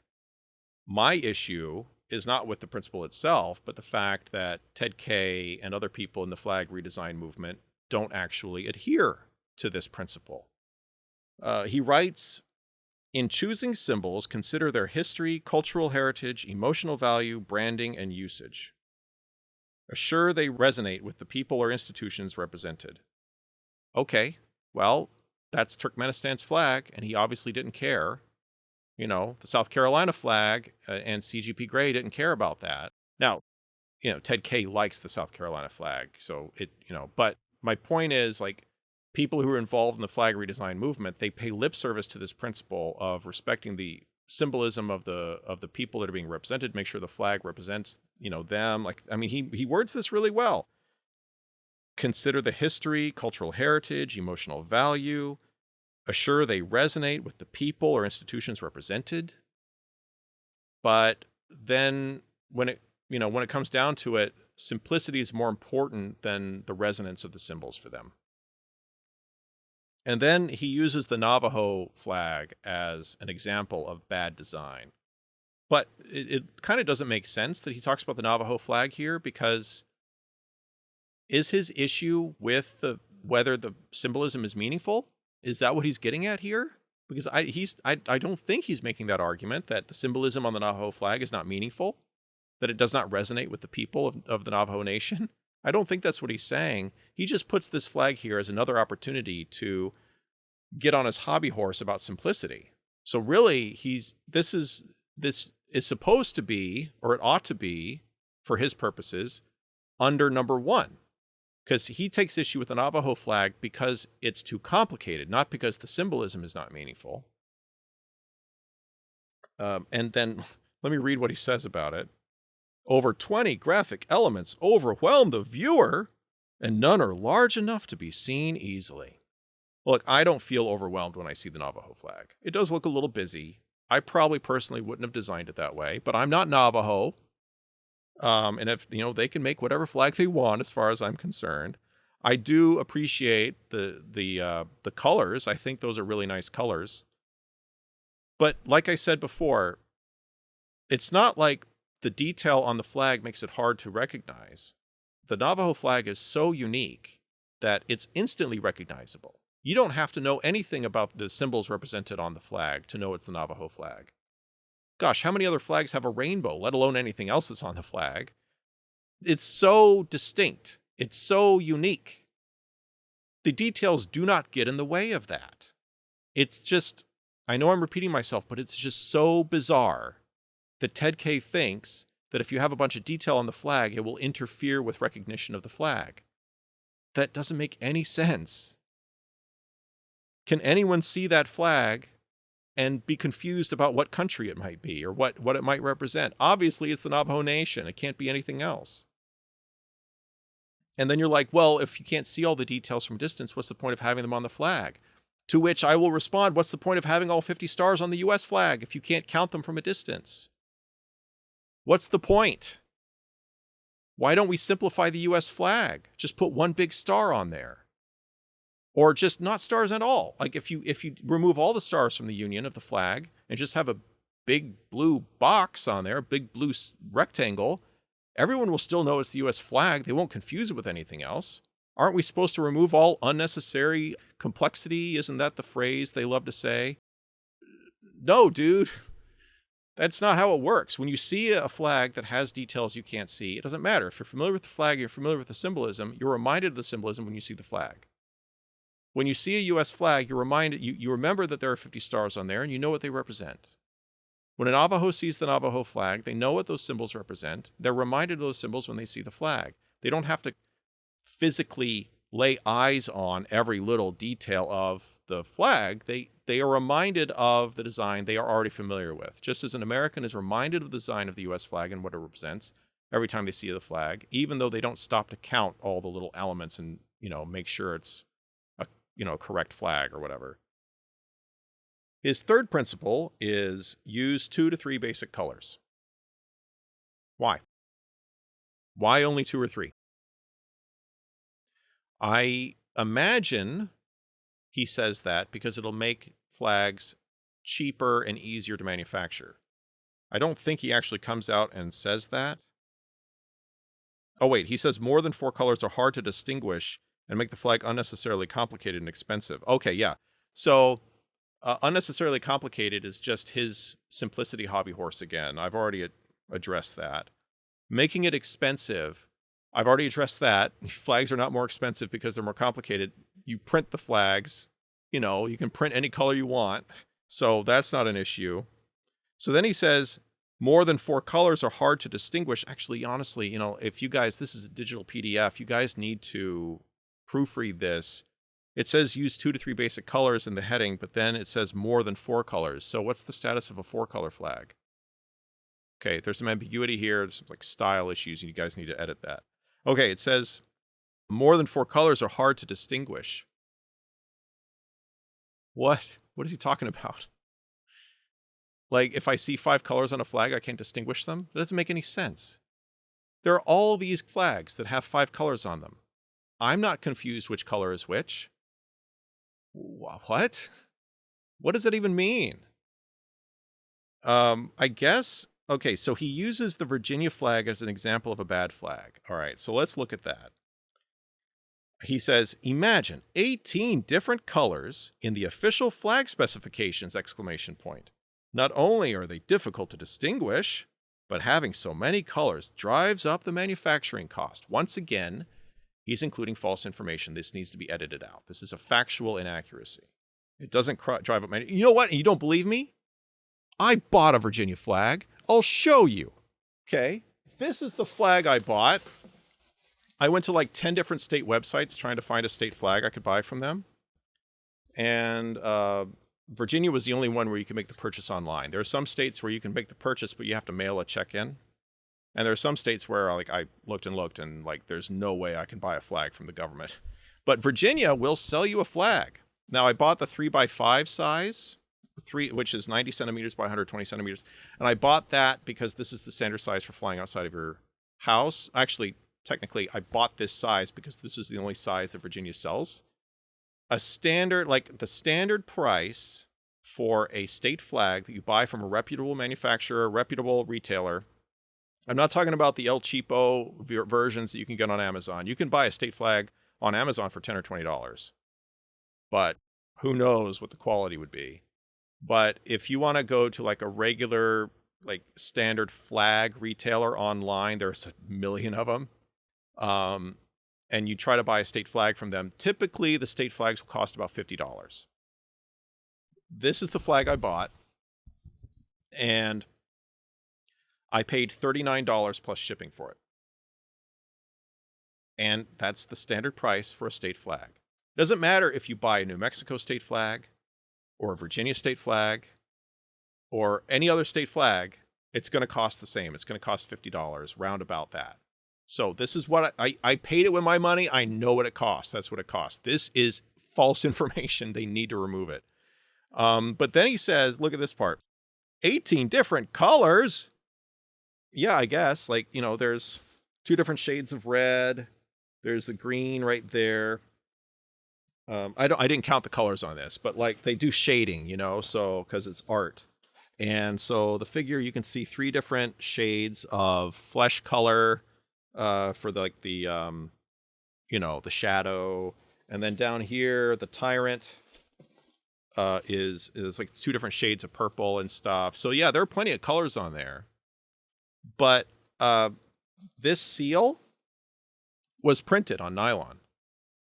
My issue is not with the principle itself, but the fact that Ted Kaye and other people in the flag redesign movement don't actually adhere to this principle. He writes, in choosing symbols, consider their history, cultural heritage, emotional value, branding, and usage. Assure they resonate with the people or institutions represented. Okay, well, that's Turkmenistan's flag, and he obviously didn't care. The South Carolina flag and CGP Grey didn't care about that. Now, Ted Kaye likes the South Carolina flag, so but my point is, people who are involved in the flag redesign movement, they pay lip service to this principle of respecting the symbolism of the people that are being represented, make sure the flag represents, them. He words this really well. Consider the history, cultural heritage, emotional value. Assure they resonate with the people or institutions represented. But then when it comes down to it, simplicity is more important than the resonance of the symbols for them. And then he uses the Navajo flag as an example of bad design. But it kind of doesn't make sense that he talks about the Navajo flag here, because is his issue with whether the symbolism is meaningful? Is that what he's getting at here? because I don't think he's making that argument that the symbolism on the Navajo flag is not meaningful, that it does not resonate with the people of the Navajo Nation. I don't think that's what he's saying. He just puts this flag here as another opportunity to get on his hobby horse about simplicity. So really, this is supposed to be, or it ought to be, for his purposes, under number 1. Because he takes issue with the Navajo flag because it's too complicated, not because the symbolism is not meaningful. And then let me read what he says about it. Over 20 graphic elements overwhelm the viewer, and none are large enough to be seen easily. Look, I don't feel overwhelmed when I see the Navajo flag. It does look a little busy. I probably personally wouldn't have designed it that way, but I'm not Navajo. And if, they can make whatever flag they want as far as I'm concerned. I do appreciate the colors. I think those are really nice colors. But like I said before, it's not like the detail on the flag makes it hard to recognize. The Navajo flag is so unique that it's instantly recognizable. You don't have to know anything about the symbols represented on the flag to know it's the Navajo flag. Gosh, how many other flags have a rainbow, let alone anything else that's on the flag? It's so distinct. It's so unique. The details do not get in the way of that. It's just, I know I'm repeating myself, but it's just so bizarre that Ted Kaye thinks that if you have a bunch of detail on the flag, it will interfere with recognition of the flag. That doesn't make any sense. Can anyone see that flag and be confused about what country it might be or what it might represent? Obviously, it's the Navajo Nation. It can't be anything else. And then you're like, well, if you can't see all the details from distance, what's the point of having them on the flag? To which I will respond, what's the point of having all 50 stars on the US flag if you can't count them from a distance? What's the point? Why don't we simplify the US flag? Just put one big star on there. Or just not stars at all. Like if you remove all the stars from the union of the flag and just have a big blue box on there, a big blue rectangle, everyone will still know it's the US flag. They won't confuse it with anything else. Aren't we supposed to remove all unnecessary complexity? Isn't that the phrase they love to say? No, dude. That's not how it works. When you see a flag that has details you can't see, it doesn't matter. If you're familiar with the flag, you're familiar with the symbolism, you're reminded of the symbolism when you see the flag. When you see a US flag, you're reminded, you remember that there are 50 stars on there and you know what they represent. When a Navajo sees the Navajo flag, they know what those symbols represent. They're reminded of those symbols when they see the flag. They don't have to physically lay eyes on every little detail of the flag. They are reminded of the design they are already familiar with. Just as an American is reminded of the design of the US flag and what it represents every time they see the flag, even though they don't stop to count all the little elements and, make sure it's a correct flag or whatever. His third principle is use 2 to 3 basic colors. Why? Why only 2 or 3? I imagine he says that because it'll make flags cheaper and easier to manufacture. I don't think he actually comes out and says that. Oh, wait, he says more than 4 colors are hard to distinguish and make the flag unnecessarily complicated and expensive. Okay, yeah. So unnecessarily complicated is just his simplicity hobby horse again. I've already addressed that. Making it expensive, I've already addressed that. Flags are not more expensive because they're more complicated. You print the flags, you can print any color you want. So that's not an issue. So then he says, more than 4 colors are hard to distinguish. Actually, honestly, if you guys, this is a digital PDF, you guys need to proofread this. It says use 2 to 3 basic colors in the heading, but then it says more than 4 colors. So what's the status of a 4-color flag? Okay, there's some ambiguity here. There's some style issues, and you guys need to edit that. Okay, it says more than 4 colors are hard to distinguish. What? What is he talking about? Like, if I see 5 colors on a flag, I can't distinguish them? That doesn't make any sense. There are all these flags that have 5 colors on them. I'm not confused which color is which. What? What does that even mean? I guess, okay, so he uses the Virginia flag as an example of a bad flag. All right, so let's look at that. He says, imagine 18 different colors in the official flag specifications, exclamation point. Not only are they difficult to distinguish, but having so many colors drives up the manufacturing cost. Once again, he's including false information. This needs to be edited out. This is a factual inaccuracy. It doesn't drive up you know what? You don't believe me? I bought a Virginia flag. I'll show you. Okay. This is the flag I bought. I went to like 10 different state websites trying to find a state flag I could buy from them. And Virginia was the only one where you can make the purchase online. There are some states where you can make the purchase, but you have to mail a check in. And there are some states where like I looked and like there's no way I can buy a flag from the government. But Virginia will sell you a flag. Now I bought the 3x5 size, which is 90 centimeters by 120 centimeters. And I bought that because this is the standard size for flying outside of your house. Actually, technically, I bought this size because this is the only size that Virginia sells. A standard, like the standard price for a state flag that you buy from a reputable manufacturer, a reputable retailer. I'm not talking about the El Cheapo versions that you can get on Amazon. You can buy a state flag on Amazon for $10 or $20. But who knows what the quality would be. But if you want to go to like a regular, like standard flag retailer online, there's a million of them. And you try to buy a state flag from them, typically the state flags will cost about $50. This is the flag I bought, and I paid $39 plus shipping for it. And that's the standard price for a state flag. It doesn't matter if you buy a New Mexico state flag, or a Virginia state flag, or any other state flag, it's going to cost the same. It's going to cost $50, round about that. So this is what I paid it with my money. I know what it costs. That's what it costs. This is false information. They need to remove it. But then he says, look at this part. 18 different colors. Yeah, I guess. Like, you know, there's 2 different shades of red. There's the green right there. I didn't count the colors on this, but like they do shading, you know, so because it's art. And so the figure, you can see 3 different shades of flesh color, for the shadow. And then down here, the tyrant is like 2 different shades of purple and stuff. So yeah, there are plenty of colors on there. But this seal was printed on nylon.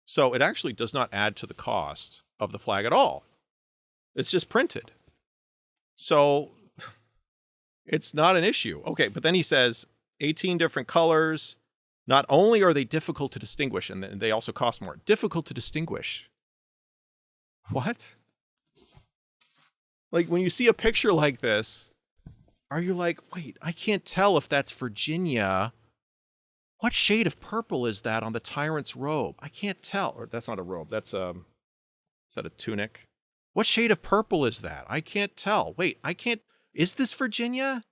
So it actually does not add to the cost of the flag at all. It's just printed. So it's not an issue. Okay, but then he says 18 different colors. Not only are they difficult to distinguish, and they also cost more. Difficult to distinguish. What? Like when you see a picture like this, are you like, wait, I can't tell if that's Virginia. What shade of purple is that on the tyrant's robe? I can't tell. Or that's not a robe. That's is that a tunic? What shade of purple is that? I can't tell. Wait, is this Virginia?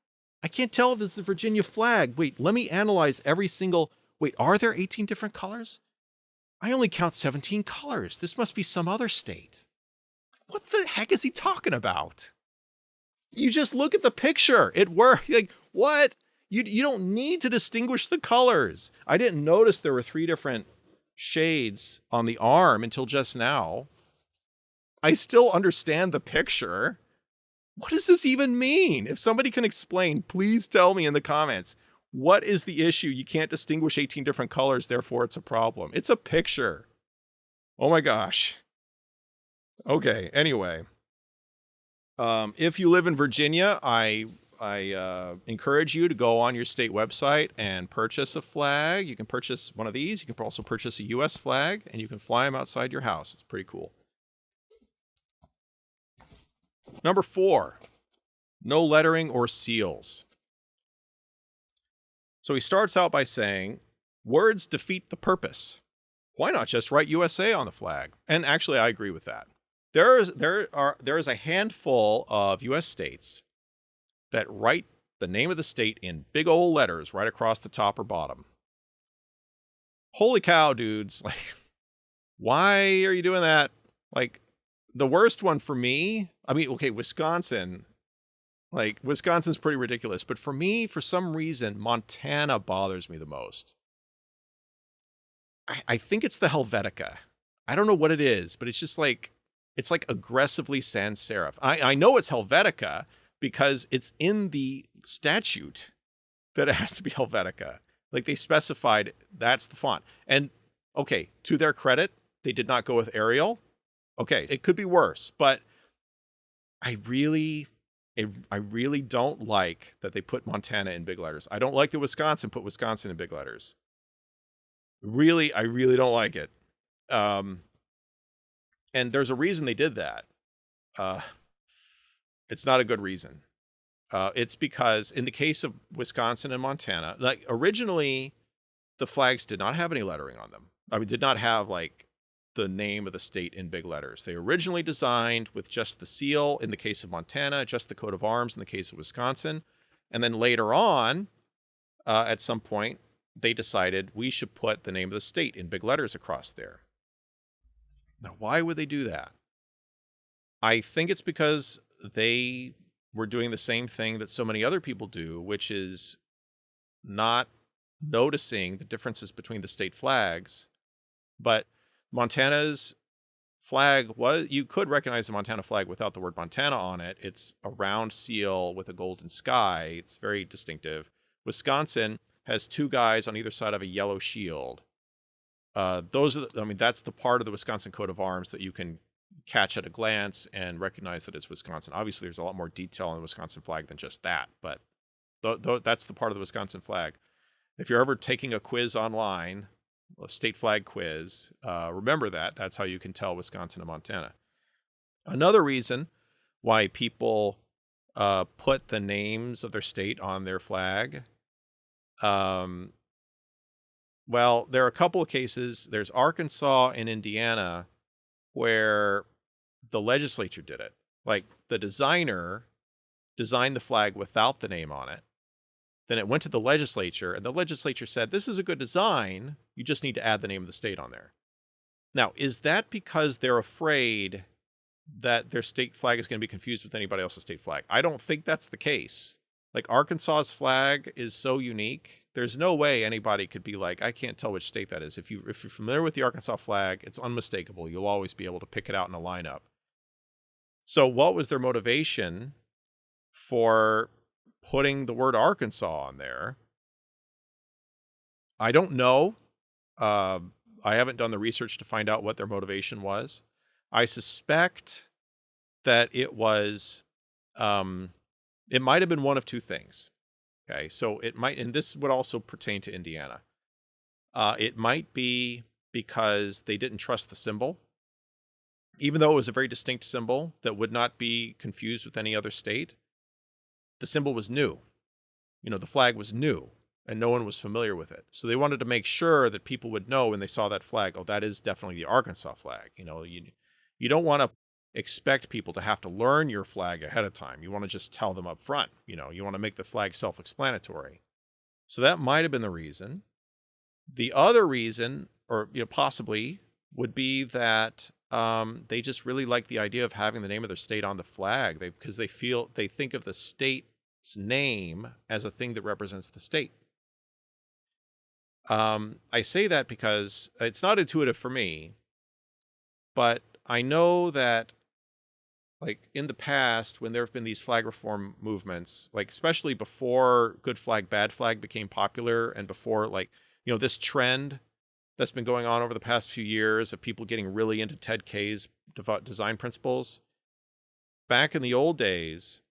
I can't tell if this is the Virginia flag. Wait, let me analyze every single. Wait, are there 18 different colors? I only count 17 colors. This must be some other state. What the heck is he talking about? You just look at the picture. It works. Like, what? You don't need to distinguish the colors. I didn't notice there were 3 different shades on the arm until just now. I still understand the picture. What does this even mean? If somebody can explain, please tell me in the comments. What is the issue? You can't distinguish 18 different colors, therefore it's a problem. It's a picture. Oh my gosh. Okay, anyway. If you live in Virginia, I encourage you to go on your state website and purchase a flag. You can purchase one of these. You can also purchase a U.S. flag, and you can fly them outside your house. It's pretty cool. Number 4, no lettering or seals. So he starts out by saying, words defeat the purpose. Why not just write USA on the flag? And actually, I agree with that. There is a handful of U.S. states that write the name of the state in big old letters right across the top or bottom. Holy cow, dudes. Like, why are you doing that? Like, the worst one for me, I mean, okay, Wisconsin. Like, Wisconsin's pretty ridiculous. But for me, for some reason, Montana bothers me the most. I think it's the Helvetica. I don't know what it is, but it's just like, it's like aggressively sans serif. I know it's Helvetica because it's in the statute that it has to be Helvetica. Like they specified that's the font. And okay, to their credit, they did not go with Arial. Okay, it could be worse, but I really I really don't like that they put Montana in big letters. I don't like that Wisconsin put Wisconsin in big letters. Really, I really don't like it. Um, and there's a reason they did that. Uh, it's not a good reason. It's because in the case of Wisconsin and Montana, like originally the flags did not have any lettering on them. I mean, did not have like the name of the state in big letters. They originally designed with just the seal in the case of Montana, just the coat of arms in the case of Wisconsin. And then later on, at some point, they decided we should put the name of the state in big letters across there. Now, why would they do that? I think it's because they were doing the same thing that so many other people do, which is not noticing the differences between the state flags. But Montana's flag was, you could recognize the Montana flag without the word Montana on it. It's a round seal with a golden sky. It's very distinctive. Wisconsin has two guys on either side of a yellow shield. Those are, that's the part of the Wisconsin coat of arms that you can catch at a glance and recognize that it's Wisconsin. Obviously, there's a lot more detail on the Wisconsin flag than just that, but that's the part of the Wisconsin flag. If you're ever taking a quiz online, a state flag quiz, remember that. That's how you can tell Wisconsin and Montana. Another reason why people put the names of their state on their flag, well, there are a couple of cases. There's Arkansas and Indiana where the legislature did it. Like the designer designed the flag without the name on it. Then it went to the legislature, and the legislature said, this is a good design. You just need to add the name of the state on there. Now, is that because they're afraid that their state flag is going to be confused with anybody else's state flag? I don't think that's the case. Like Arkansas's flag is so unique. There's no way anybody could be like, I can't tell which state that is. If you're familiar with the Arkansas flag, it's unmistakable. You'll always be able to pick it out in a lineup. So what was their motivation for putting the word Arkansas on there? I don't know. I haven't done the research to find out what their motivation was. I suspect that it was, it might have been one of two things. Okay, so it might, and this would also pertain to Indiana. It might be because they didn't trust the symbol. Even though it was a very distinct symbol that would not be confused with any other state, the symbol was new. The flag was new, and no one was familiar with it. So they wanted to make sure that people would know when they saw that flag, oh, that is definitely the Arkansas flag. You don't want to expect people to have to learn your flag ahead of time. You want to just tell them up front. You want to make the flag self-explanatory. So that might have been the reason. The other reason, or possibly, would be that they just really like the idea of having the name of their state on the flag, because they think of the state's name as a thing that represents the state. I say that because it's not intuitive for me, but I know that, like, in the past, when there have been these flag reform movements, like especially before good flag, bad flag became popular, and before, like, this trend that's been going on over the past few years of people getting really into Ted Kaye's design principles. Back in the old days,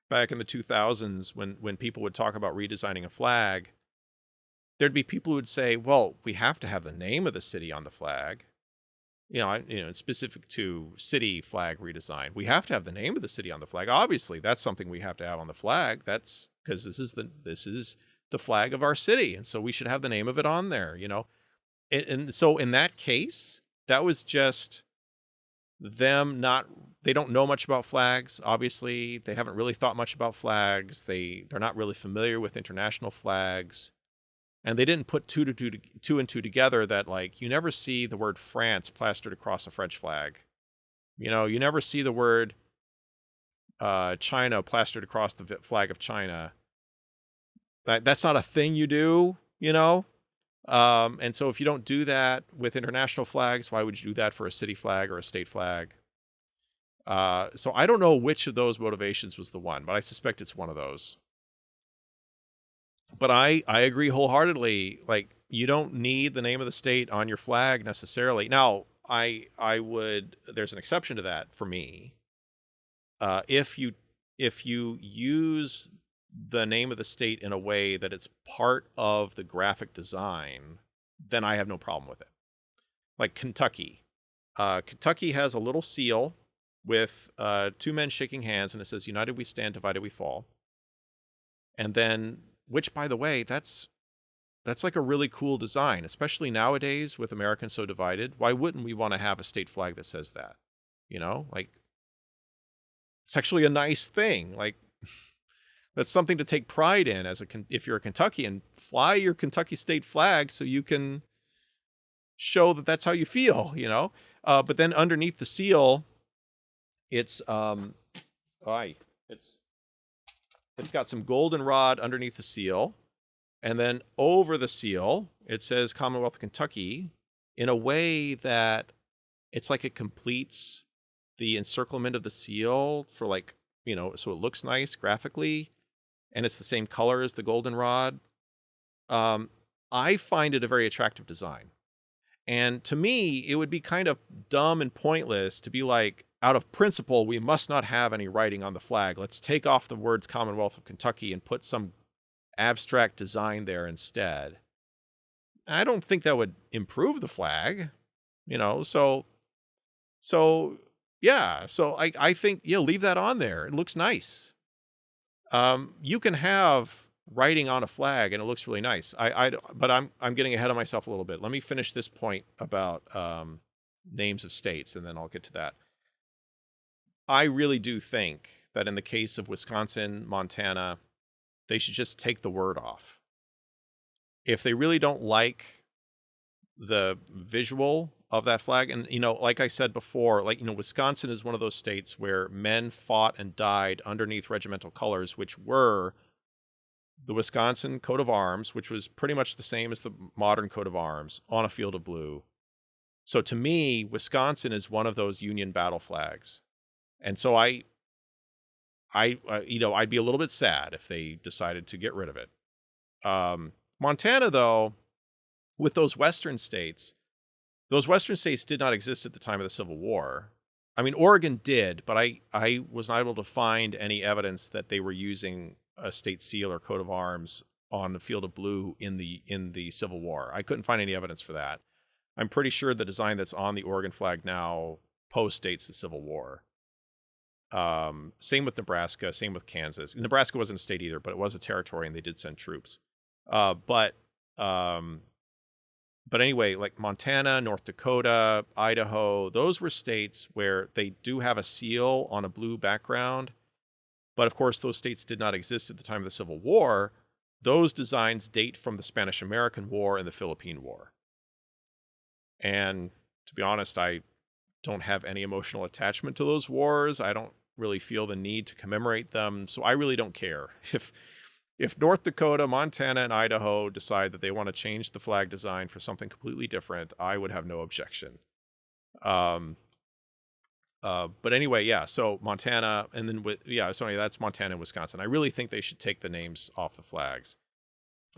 back in the 2000s, when people would talk about redesigning a flag, there'd be people who would say, well, we have to have the name of the city on the flag. It's specific to city flag redesign. We have to have the name of the city on the flag. Obviously, that's something we have to have on the flag. That's because this is the flag of our city, and so we should have the name of it on there. And so in that case, that was just them they don't know much about flags. Obviously, they haven't really thought much about flags. They're not really familiar with international flags. And they didn't put two and two together that, like, you never see the word France plastered across a French flag. You never see the word China plastered across the flag of China. That's not a thing you do, And so if you don't do that with international flags, why would you do that for a city flag or a state flag? So I don't know which of those motivations was the one, but I suspect it's one of those. But I agree wholeheartedly. Like, you don't need the name of the state on your flag necessarily. Now, I would, there's an exception to that for me. If you use the name of the state in a way that it's part of the graphic design, then I have no problem with it. Like Kentucky. Kentucky has a little seal with two men shaking hands, and it says, "United we stand, divided we fall." And then, which, by the way, that's like a really cool design, especially nowadays with Americans so divided. Why wouldn't we want to have a state flag that says that? You know, like, it's actually a nice thing. Like, that's something to take pride in as if you're a Kentuckian. Fly your Kentucky state flag so you can show that that's how you feel. You know, but then underneath the seal, it's it's got some goldenrod underneath the seal, and then over the seal it says Commonwealth of Kentucky in a way that it's like it completes the encirclement of the seal for, like, you know, so it looks nice graphically, and it's the same color as the goldenrod. I find it a very attractive design. And to me, it would be kind of dumb and pointless to be like, out of principle, we must not have any writing on the flag. Let's take off the words Commonwealth of Kentucky and put some abstract design there instead. I don't think that would improve the flag, you know, so yeah, so I think, yeah, leave that on there. It looks nice. You can have writing on a flag and it looks really nice. But I'm getting ahead of myself a little bit. Let me finish this point about names of states, and then I'll get to that. I really do think that in the case of Wisconsin, Montana, they should just take the word off. If they really don't like the visual of that flag, and, you know, like I said before, like, you know, Wisconsin is one of those states where men fought and died underneath regimental colors, which were the Wisconsin coat of arms, which was pretty much the same as the modern coat of arms, on a field of blue. So to me, Wisconsin is one of those Union battle flags. And so you know, I'd be a little bit sad if they decided to get rid of it. Montana, though, with those Western states did not exist at the time of the Civil War. I mean, Oregon did, but I was not able to find any evidence that they were using a state seal or coat of arms on the field of blue in the Civil War. I couldn't find any evidence for that. I'm pretty sure the design that's on the Oregon flag now postdates the Civil War. Same with Nebraska, same with Kansas. Nebraska wasn't a state either, but it was a territory, and they did send troops. But anyway, like Montana, North Dakota, Idaho, those were states where they do have a seal on a blue background. But of course, those states did not exist at the time of the Civil War. Those designs date from the Spanish-American War and the Philippine War. And to be honest, I don't have any emotional attachment to those wars. I don't really feel the need to commemorate them. So I really don't care. If North Dakota, Montana, and Idaho decide that they want to change the flag design for something completely different, I would have no objection. But anyway, yeah, so Montana, and then that's Montana and Wisconsin. I really think they should take the names off the flags.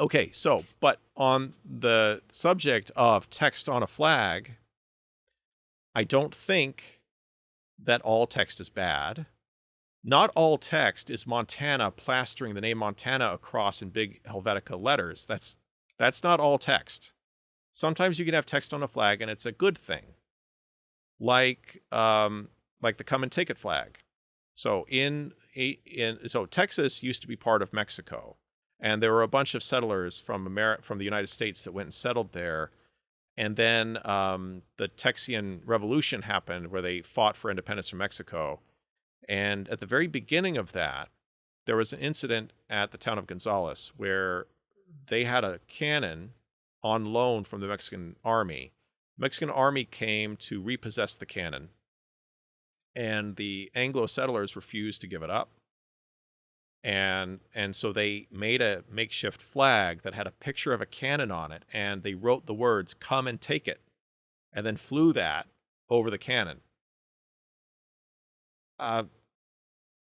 Okay, so, but on the subject of text on a flag, I don't think that all text is bad. Not all text is Montana plastering the name Montana across in big Helvetica letters. That's not all text. Sometimes you can have text on a flag and it's a good thing. Like the come and take it flag. So so Texas used to be part of Mexico, and there were a bunch of settlers from the United States that went and settled there. And then the Texian Revolution happened, where they fought for independence from Mexico. And at the very beginning of that, there was an incident at the town of Gonzales where they had a cannon on loan from the Mexican army. The Mexican army came to repossess the cannon, and the Anglo settlers refused to give it up. And so they made a makeshift flag that had a picture of a cannon on it, and they wrote the words "Come and take it," and then flew that over the cannon. Uh,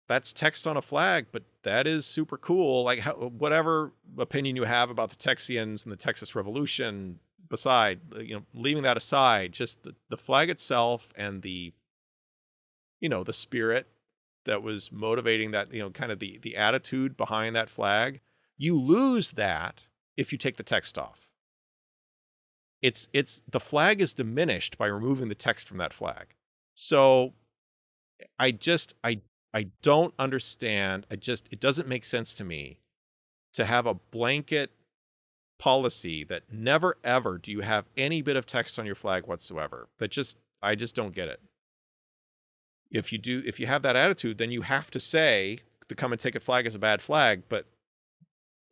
that's text on a flag, but that is super cool. Like, whatever opinion you have about the Texians and the Texas Revolution, leaving that aside, just the flag itself and the spirit that was motivating that, kind of the attitude behind that flag, you lose that if you take the text off. It's the flag is diminished by removing the text from that flag. So I don't understand. It doesn't make sense to me to have a blanket policy that never ever do you have any bit of text on your flag whatsoever. I just don't get it. If you have that attitude, then you have to say the "Come and Take It" flag is a bad flag. But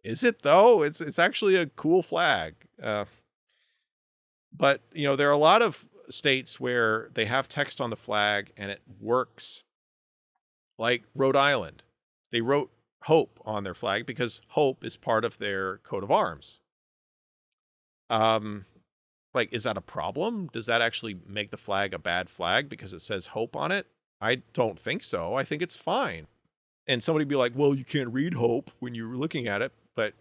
is it though? It's actually a cool flag. But there are a lot of states where they have text on the flag and it works. Like Rhode Island, they wrote "Hope" on their flag because hope is part of their coat of arms. Like, is that a problem? Does that actually make the flag a bad flag because it says hope on it? I don't think so. I think it's fine. And somebody be like, well, you can't read hope when you're looking at it. But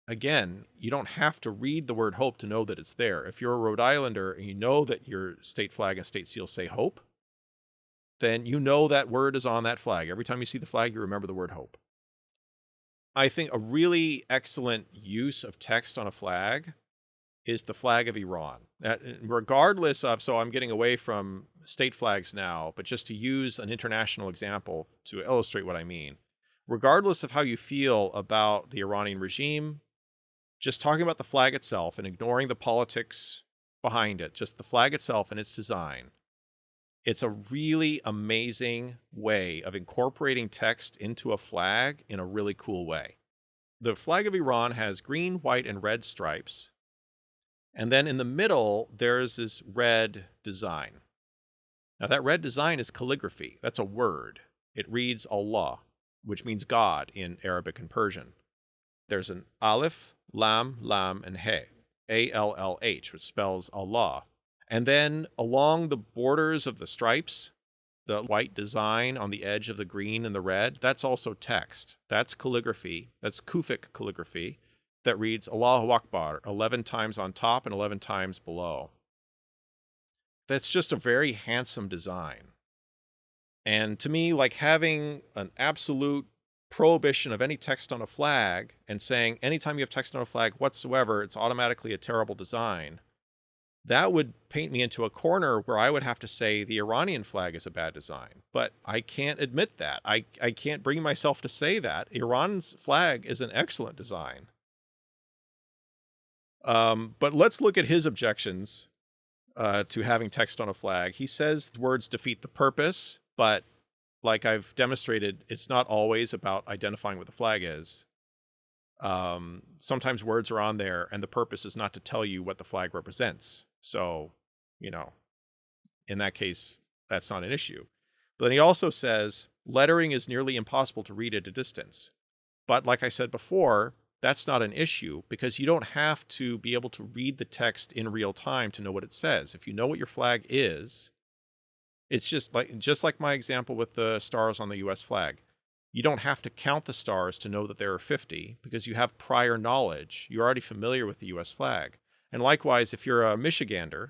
again, you don't have to read the word hope to know that it's there. If you're a Rhode Islander and you know that your state flag and state seal say hope, then you know that word is on that flag. Every time you see the flag, you remember the word hope. I think a really excellent use of text on a flag is the flag of Iran. Regardless of, so I'm getting away from state flags now, but just to use an international example to illustrate what I mean. Regardless of how you feel about the Iranian regime, just talking about the flag itself and ignoring the politics behind it, just the flag itself and its design, it's a really amazing way of incorporating text into a flag in a really cool way. The flag of Iran has green, white, and red stripes. And then in the middle, there's this red design. Now, that red design is calligraphy. That's a word. It reads Allah, which means God in Arabic and Persian. There's an Aleph, Lam, and He, A-L-L-H, which spells Allah. And then along the borders of the stripes, the white design on the edge of the green and the red, that's also text. That's calligraphy. That's Kufic calligraphy that reads Allahu Akbar 11 times on top and 11 times below. That's just a very handsome design. And to me, like having an absolute prohibition of any text on a flag and saying anytime you have text on a flag whatsoever, it's automatically a terrible design, that would paint me into a corner where I would have to say the Iranian flag is a bad design. But I can't admit that. I can't bring myself to say that. Iran's flag is an excellent design. But let's look at his objections to having text on a flag. He says words defeat the purpose, but like I've demonstrated, it's not always about identifying what the flag is. Sometimes words are on there and the purpose is not to tell you what the flag represents. So, in that case, that's not an issue. But then he also says lettering is nearly impossible to read at a distance. But like I said before, that's not an issue because you don't have to be able to read the text in real time to know what it says. If you know what your flag is, it's just like my example with the stars on the US flag. You don't have to count the stars to know that there are 50 because you have prior knowledge. You're already familiar with the US flag. And likewise, if you're a Michigander,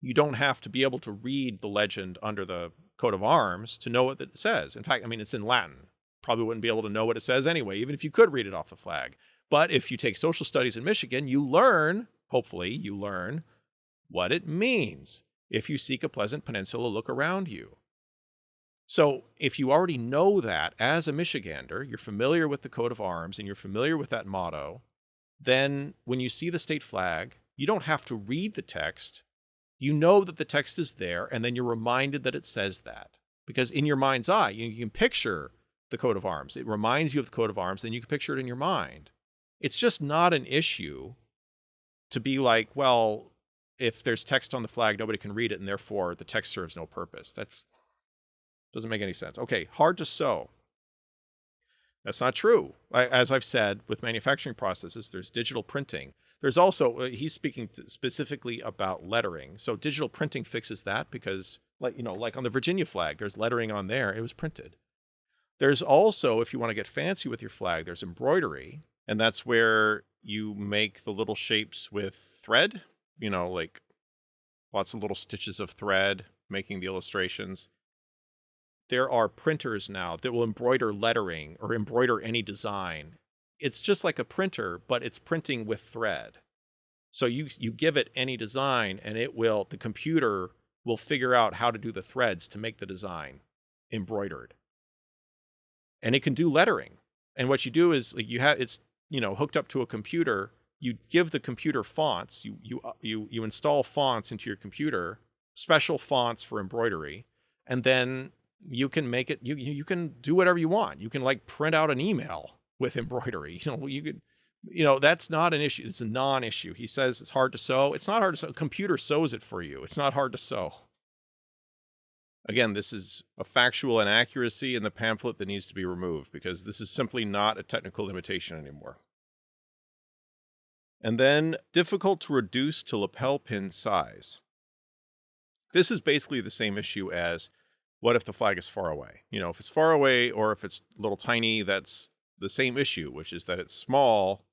you don't have to be able to read the legend under the coat of arms to know what it says. In fact, it's in Latin. Probably wouldn't be able to know what it says anyway, even if you could read it off the flag. But if you take social studies in Michigan, hopefully you learn what it means. If you seek a pleasant peninsula, look around you. So if you already know that as a Michigander, you're familiar with the coat of arms and you're familiar with that motto, then when you see the state flag, you don't have to read the text. You know that the text is there, and then you're reminded that it says that. Because in your mind's eye, you can picture the coat of arms. It reminds you of the coat of arms, then you can picture it in your mind. It's just not an issue to be like, well, if there's text on the flag, nobody can read it, and therefore the text serves no purpose. That doesn't make any sense. Okay, hard to sew. That's not true. As I've said, with manufacturing processes, there's digital printing. There's also, he's speaking specifically about lettering. So digital printing fixes that because, like on the Virginia flag, there's lettering on there. It was printed. There's also, if you want to get fancy with your flag, there's embroidery. And that's where you make the little shapes with thread, like lots of little stitches of thread, making the illustrations. There are printers now that will embroider lettering or embroider any design. It's just like a printer, but it's printing with thread. So you give it any design and the computer will figure out how to do the threads to make the design embroidered. And it can do lettering. And what you do is it's hooked up to a computer. You give the computer fonts. You install fonts into your computer, special fonts for embroidery, and then you can make it. You can do whatever you want. You can print out an email with embroidery. You could. That's not an issue. It's a non-issue. He says it's hard to sew. It's not hard to sew. A computer sews it for you. It's not hard to sew. Again, this is a factual inaccuracy in the pamphlet that needs to be removed because this is simply not a technical limitation anymore. And then difficult to reduce to lapel pin size. This is basically the same issue as what if the flag is far away? If it's far away or if it's little tiny, that's the same issue, which is that it's small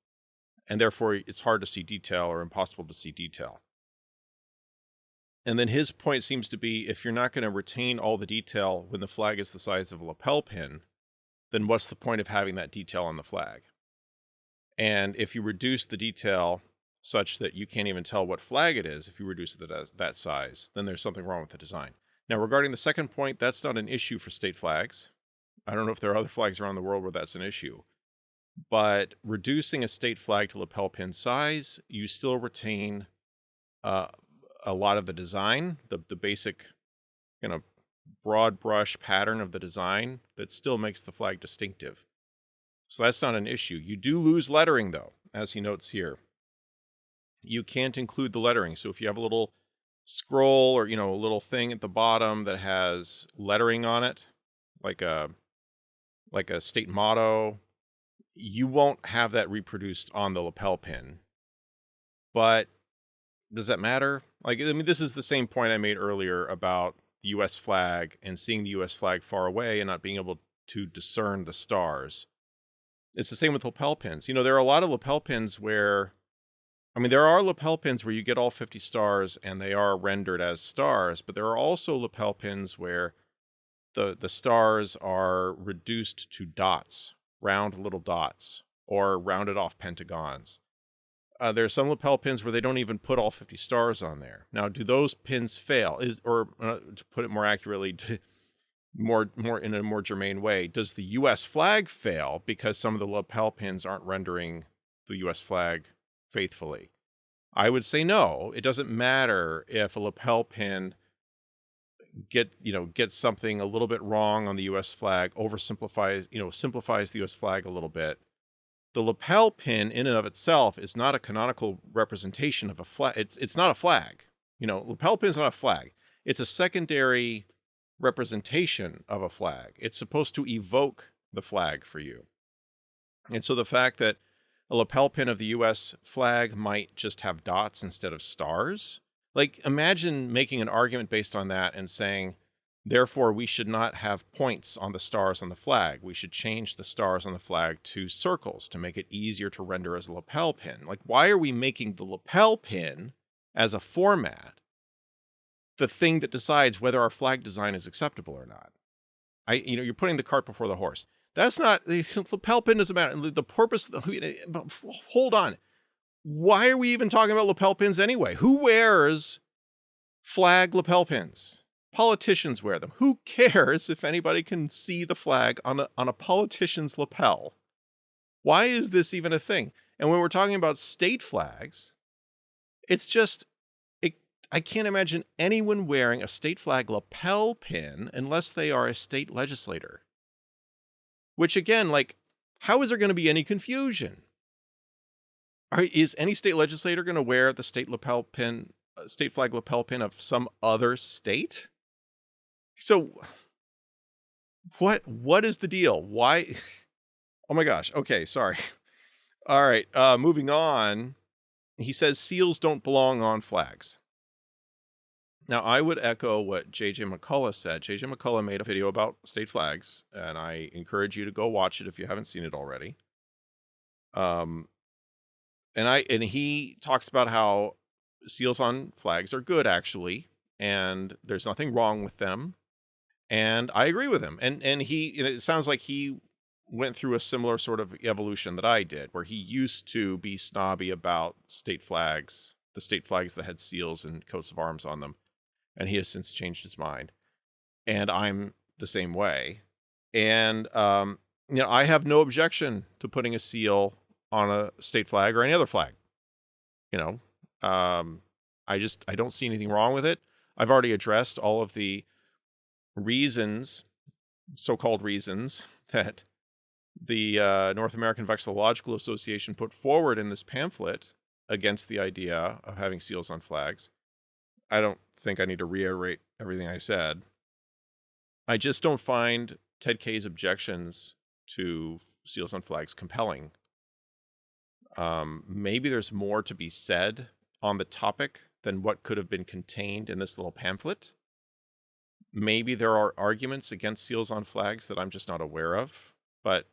and therefore it's hard to see detail or impossible to see detail. And then his point seems to be if you're not going to retain all the detail when the flag is the size of a lapel pin, then what's the point of having that detail on the flag? And if you reduce the detail such that you can't even tell what flag it is, if you reduce it that size, then there's something wrong with the design. Now, regarding the second point, that's not an issue for state flags. I don't know if there are other flags around the world where that's an issue. But reducing a state flag to lapel pin size, you still retain a lot of the design, the basic broad brush pattern of the design that still makes the flag distinctive. So that's not an issue. You do lose lettering, though, as he notes here. You can't include the lettering. So if you have a little scroll or, a little thing at the bottom that has lettering on it, like a state motto, you won't have that reproduced on the lapel pin. But does that matter? This is the same point I made earlier about the U.S. flag and seeing the U.S. flag far away and not being able to discern the stars. It's the same with lapel pins. There are a lot of lapel pins where, there are lapel pins where you get all 50 stars and they are rendered as stars, but there are also lapel pins where the stars are reduced to dots, round little dots, or rounded off pentagons. There are some lapel pins where they don't even put all 50 stars on there. Now, do those pins fail? To put it more accurately, more in a more germane way, does the U.S. flag fail because some of the lapel pins aren't rendering the U.S. flag faithfully? I would say no. It doesn't matter if a lapel pin gets something a little bit wrong on the U.S. flag, simplifies the U.S. flag a little bit. The lapel pin in and of itself is not a canonical representation of a flag. It's not a flag. Lapel pin is not a flag. It's a secondary representation of a flag. It's supposed to evoke the flag for you. And so the fact that a lapel pin of the U.S. flag might just have dots instead of stars, imagine making an argument based on that and saying, therefore, we should not have points on the stars on the flag. We should change the stars on the flag to circles to make it easier to render as a lapel pin. Why are we making the lapel pin as a format the thing that decides whether our flag design is acceptable or not? You're putting the cart before the horse. That's not, the lapel pin doesn't matter. The purpose, hold on. Why are we even talking about lapel pins anyway? Who wears flag lapel pins? Politicians wear them. Who cares if anybody can see the flag on a politician's lapel? Why is this even a thing? And when we're talking about state flags, it's just, I can't imagine anyone wearing a state flag lapel pin unless they are a state legislator. Which again, how is there going to be any confusion? Is any state legislator going to wear the state flag lapel pin of some other state? So what is the deal? Why Oh my gosh. Okay, sorry. All right, moving on. He says seals don't belong on flags. Now, I would echo what J.J. McCullough said. J.J. McCullough made a video about state flags, and I encourage you to go watch it if you haven't seen it already. Um, and he talks about how seals on flags are good, actually, and there's nothing wrong with them. And I agree with him. And he, it sounds like he went through a similar sort of evolution that I did, where he used to be snobby about state flags, the state flags that had seals and coats of arms on them, and he has since changed his mind. And I'm the same way. And I have no objection to putting a seal on a state flag or any other flag. You know, I don't see anything wrong with it. I've already addressed all of the reasons, so-called reasons, that the North American Vexillological Association put forward in this pamphlet against the idea of having seals on flags. I don't think I need to reiterate everything I said. I just don't find Ted Kaye's objections to seals on flags compelling. Maybe there's more to be said on the topic than what could have been contained in this little pamphlet. Maybe there are arguments against seals on flags that I'm just not aware of, but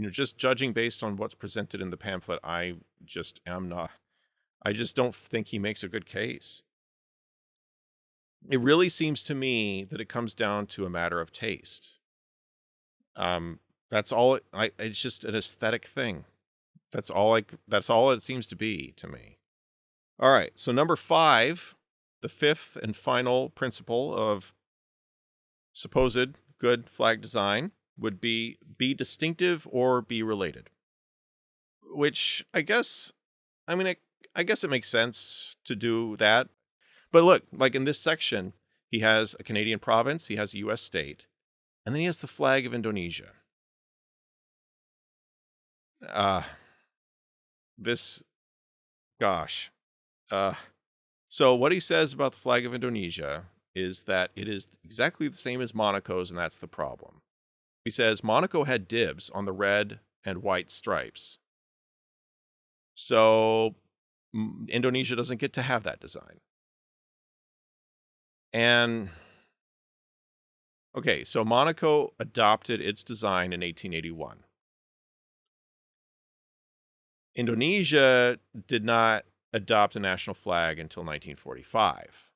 just judging based on what's presented in the pamphlet, I just don't think he makes a good case. It really seems to me that it comes down to a matter of taste. That's all. It's just an aesthetic thing. That's all it seems to be to me. All right. So number 5, the fifth and final principle of supposed good flag design would be distinctive or be related. Which I guess it makes sense to do that. But look, like in this section, he has a Canadian province, he has a US state, and then he has the flag of Indonesia. So what he says about the flag of Indonesia is that it is exactly the same as Monaco's, and that's the problem. He says Monaco had dibs on the red and white stripes. So Indonesia doesn't get to have that design. And okay, so Monaco adopted its design in 1881. Indonesia did not adopt a national flag until 1945.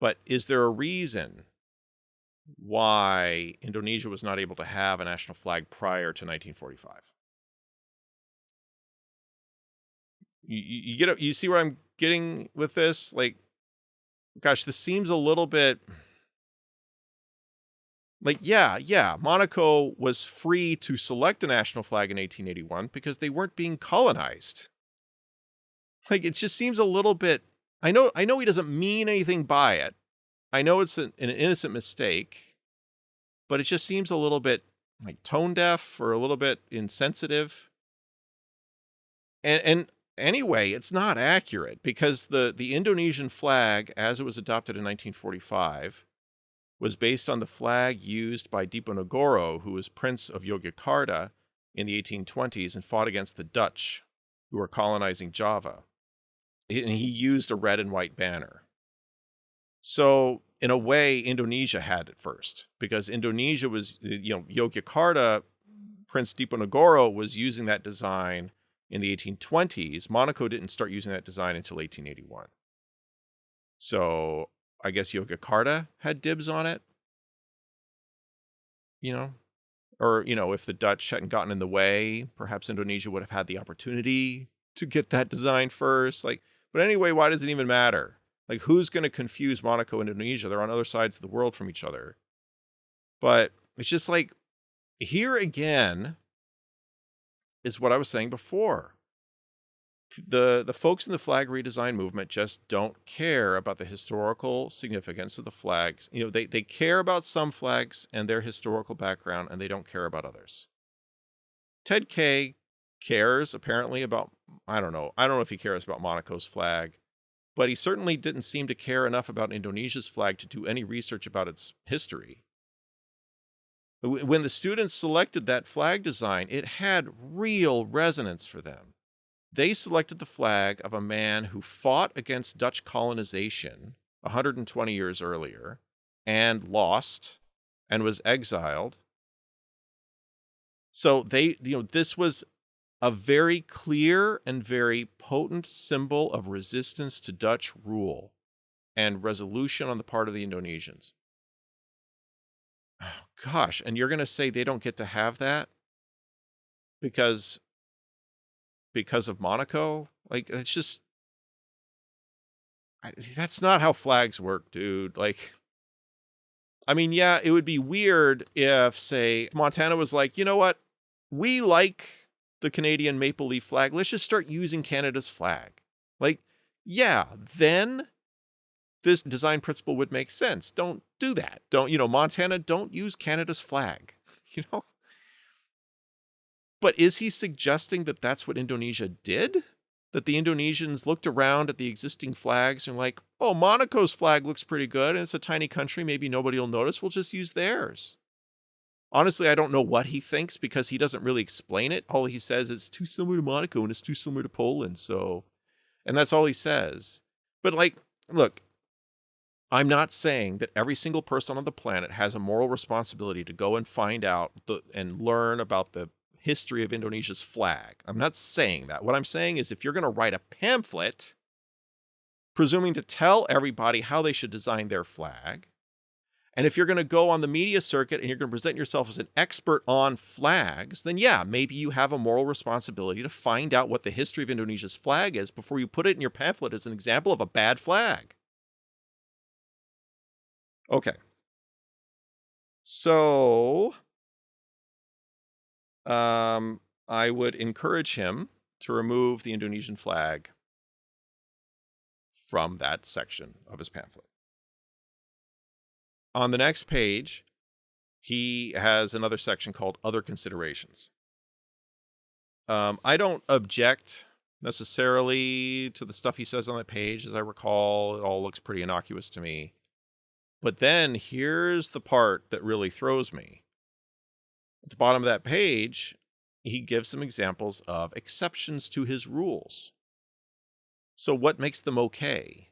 But is there a reason why Indonesia was not able to have a national flag prior to 1945? You see where I'm getting with this? Like, gosh, this seems a little bit like, yeah, Monaco was free to select a national flag in 1881 because they weren't being colonized. Like, it just seems a little bit, I know he doesn't mean anything by it. I know it's an innocent mistake, but it just seems a little bit like tone deaf or a little bit insensitive. And anyway, it's not accurate because the Indonesian flag, as it was adopted in 1945, was based on the flag used by Diponegoro, who was Prince of Yogyakarta in the 1820s and fought against the Dutch, who were colonizing Java. And he used a red and white banner. So, in a way, Indonesia had it first, because Indonesia was, Yogyakarta, Prince Diponegoro was using that design in the 1820s. Monaco didn't start using that design until 1881. So, I guess Yogyakarta had dibs on it, or, if the Dutch hadn't gotten in the way, perhaps Indonesia would have had the opportunity to get that design first. But anyway, why does it even matter? Like, who's going to confuse Monaco and Indonesia? They're on other sides of the world from each other. But it's just like, here again is what I was saying before. The folks in the flag redesign movement just don't care about the historical significance of the flags. They care about some flags and their historical background, and they don't care about others. Ted Kaye cares apparently about, I don't know if he cares about Monaco's flag, but he certainly didn't seem to care enough about Indonesia's flag to do any research about its history. When the students selected that flag design, it had real resonance for them. They selected the flag of a man who fought against Dutch colonization 120 years earlier and lost and was exiled. So this was a very clear and very potent symbol of resistance to Dutch rule and resolution on the part of the Indonesians. Oh, gosh. And you're going to say they don't get to have that because of Monaco? Like, it's just, that's not how flags work, dude. Like, I mean, yeah, it would be weird if, say, Montana was like, you know what? We like the Canadian maple leaf flag. Let's just start using Canada's flag. Like, yeah, then this design principle would make sense. Don't do that. Montana, don't use Canada's flag, you know? But is he suggesting that that's what Indonesia did? That the Indonesians looked around at the existing flags and like, oh, Monaco's flag looks pretty good, and it's a tiny country. Maybe nobody will notice. We'll just use theirs. Honestly, I don't know what he thinks because he doesn't really explain it. All he says is it's too similar to Monaco and it's too similar to Poland. And that's all he says. But like, look, I'm not saying that every single person on the planet has a moral responsibility to go and find out and learn about the history of Indonesia's flag. I'm not saying that. What I'm saying is if you're going to write a pamphlet presuming to tell everybody how they should design their flag, and if you're going to go on the media circuit and you're going to present yourself as an expert on flags, then yeah, maybe you have a moral responsibility to find out what the history of Indonesia's flag is before you put it in your pamphlet as an example of a bad flag. Okay. So, I would encourage him to remove the Indonesian flag from that section of his pamphlet. On the next page, he has another section called Other Considerations. I don't object necessarily to the stuff he says on that page. As I recall, it all looks pretty innocuous to me. But then here's the part that really throws me. At the bottom of that page, he gives some examples of exceptions to his rules. So what makes them okay?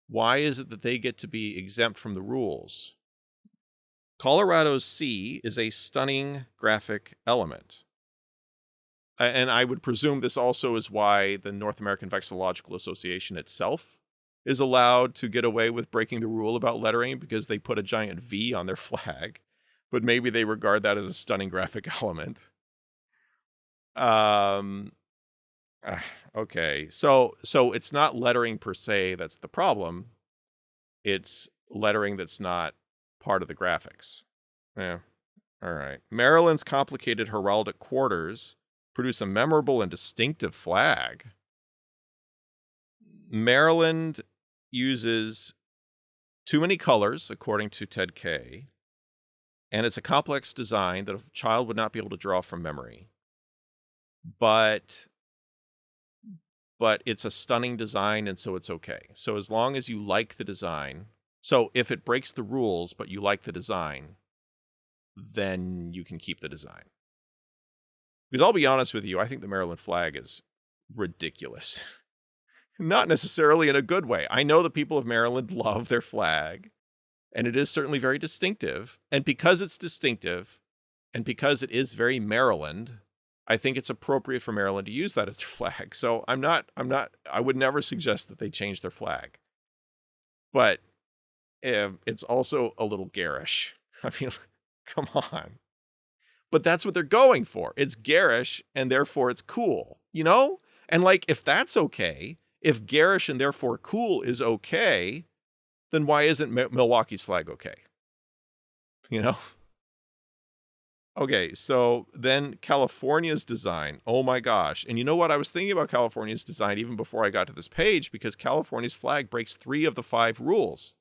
Why is it that they get to be exempt from the rules? Colorado's sea is a stunning graphic element. And I would presume this also is why the North American Vexillological Association itself is allowed to get away with breaking the rule about lettering because they put a giant V on their flag. But maybe they regard that as a stunning graphic element. Okay, so it's not lettering per se that's the problem. It's lettering that's not part of the graphics. Yeah, all right. Maryland's complicated heraldic quarters produce a memorable and distinctive flag. Maryland uses too many colors, according to Ted Kaye, and it's a complex design that a child would not be able to draw from memory. But it's a stunning design, and so it's okay. So as long as you like the design, so if it breaks the rules, but you like the design, then you can keep the design. Because I'll be honest with you, I think the Maryland flag is ridiculous. Not necessarily in a good way. I know the people of Maryland love their flag, and it is certainly very distinctive. And because it's distinctive, and because it is very Maryland, I think it's appropriate for Maryland to use that as their flag. So I would never suggest that they change their flag. But it's also a little garish. I mean, come on. But that's what they're going for. It's garish, and therefore it's cool, you know? And like, if that's okay, if garish and therefore cool is okay, then why isn't Milwaukee's flag okay? You know? Okay, so then California's design. Oh my gosh. And you know what? I was thinking about California's design even before I got to this page because California's flag breaks 3 of the 5 rules.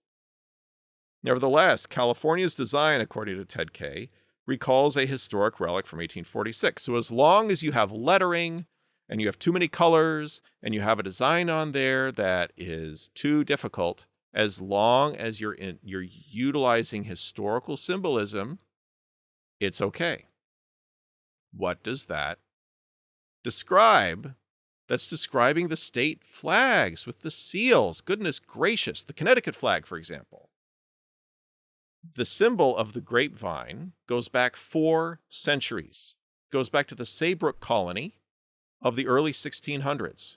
Nevertheless, California's design, according to Ted Kaye, recalls a historic relic from 1846. So as long as you have lettering and you have too many colors and you have a design on there that is too difficult, as long as you're utilizing historical symbolism it's okay. What does that describe? That's describing the state flags with the seals. Goodness gracious. The Connecticut flag, for example. The symbol of the grapevine goes back 4 centuries. It goes back to the Saybrook colony of the early 1600s.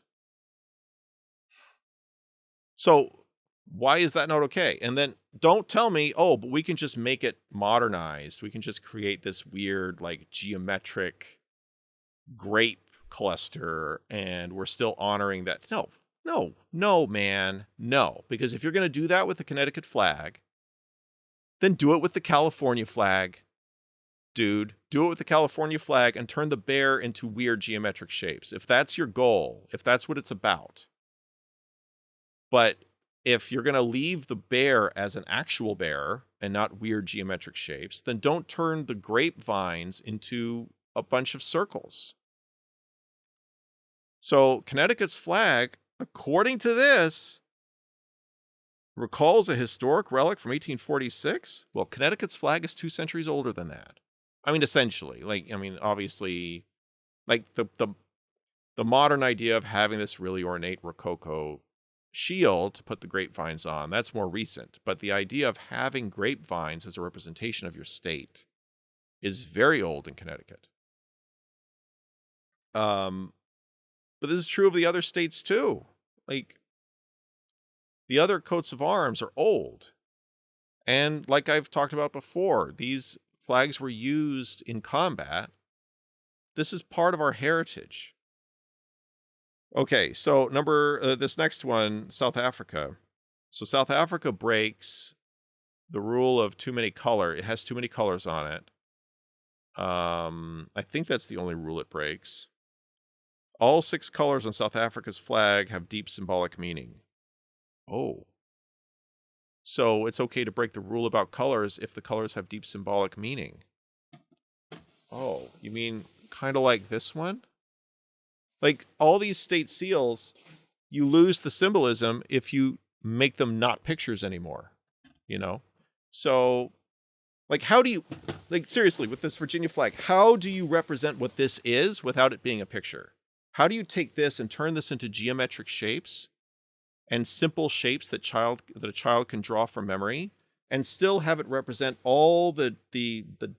So why is that not okay? And then don't tell me, oh, but we can just make it modernized. We can just create this weird, like, geometric grape cluster, and we're still honoring that. No, man. No. Because if you're going to do that with the Connecticut flag, then do it with the California flag. Dude, do it with the California flag and turn the bear into weird geometric shapes. If that's your goal, if that's what it's about. But if you're going to leave the bear as an actual bear and not weird geometric shapes, then don't turn the grapevines into a bunch of circles. So Connecticut's flag, according to this, recalls a historic relic from 1846. Well, Connecticut's flag is 2 centuries older than that. I mean, essentially, obviously, like the modern idea of having this really ornate Rococo shield to put the grapevines on, that's more recent. But the idea of having grapevines as a representation of your state is very old in Connecticut. But this is true of the other states too. Like, the other coats of arms are old. And like I've talked about before, these flags were used in combat. This is part of our heritage. Okay, so this next one, South Africa. So South Africa breaks the rule of too many color. It has too many colors on it. I think that's the only rule it breaks. All 6 colors on South Africa's flag have deep symbolic meaning. Oh. So it's okay to break the rule about colors if the colors have deep symbolic meaning. Oh, you mean kind of like this one? Like, all these state seals, you lose the symbolism if you make them not pictures anymore, you know? So, like, how do you, like, seriously, with this Virginia flag, how do you represent what this is without it being a picture? How do you take this and turn this into geometric shapes and simple shapes that a child can draw from memory, and still have it represent all the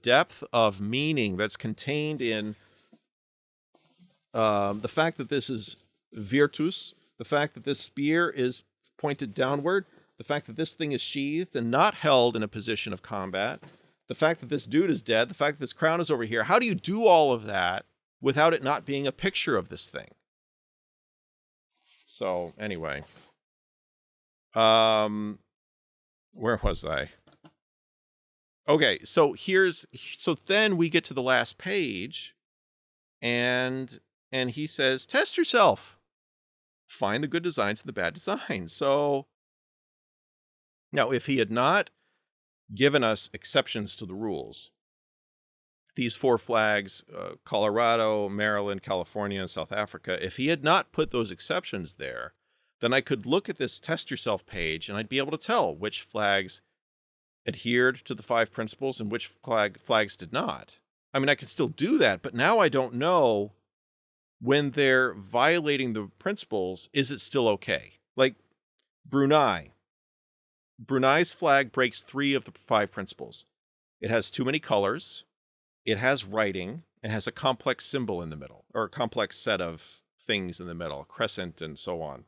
depth of meaning that's contained in the fact that this is virtus, the fact that this spear is pointed downward, the fact that this thing is sheathed and not held in a position of combat, the fact that this dude is dead, the fact that this crown is over here. How do you do all of that without it not being a picture of this thing? So anyway, where was I? Okay, so then we get to the last page, and he says, test yourself. Find the good designs and the bad designs. So now, if he had not given us exceptions to the rules, these 4 flags, Colorado, Maryland, California, and South Africa, if he had not put those exceptions there, then I could look at this test yourself page and I'd be able to tell which flags adhered to the 5 principles and which flags did not. I mean, I can still do that, but now I don't know when they're violating the principles, is it still okay? Like Brunei's flag breaks 3 of the 5 principles. It has too many colors. It has writing, and has a complex symbol in the middle, or a complex set of things in the middle, crescent and so on.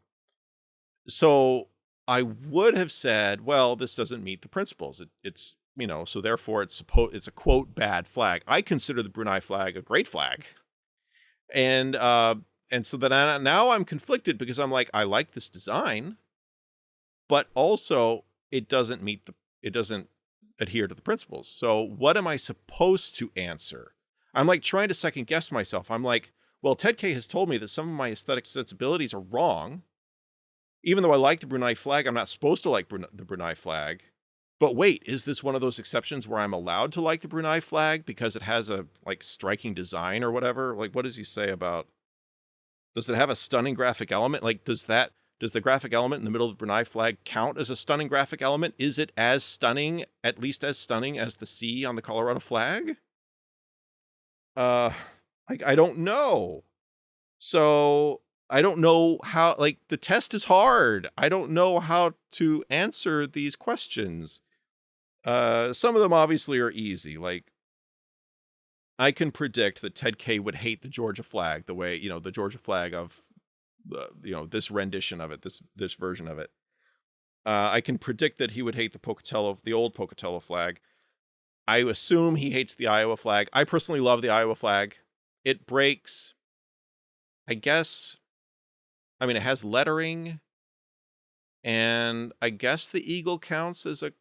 So I would have said, well, this doesn't meet the principles. It's so therefore it's a quote bad flag. I consider the Brunei flag a great flag. And so then now I'm conflicted because I'm like, I like this design, but also it doesn't adhere to the principles. So what am I supposed to answer? I'm like trying to second guess myself. I'm like, well, Ted Kaye has told me that some of my aesthetic sensibilities are wrong. Even though I like the Brunei flag, I'm not supposed to like the Brunei flag. But wait, is this one of those exceptions where I'm allowed to like the Brunei flag because it has a striking design or whatever? Like, what does he say about, does it have a stunning graphic element? Like, does the graphic element in the middle of the Brunei flag count as a stunning graphic element? Is it as stunning, at least as stunning as the C on the Colorado flag? Uh, I don't know. So I don't know how, like, the test is hard. I don't know how to answer these questions. Some of them obviously are easy. Like, I can predict that Ted Kaye would hate the Georgia flag the way, the Georgia flag of this rendition of it, this version of it. I can predict that he would hate the old Pocatello flag. I assume he hates the Iowa flag. I personally love the Iowa flag. It breaks, I guess, I mean, it has lettering, and I guess the eagle counts as a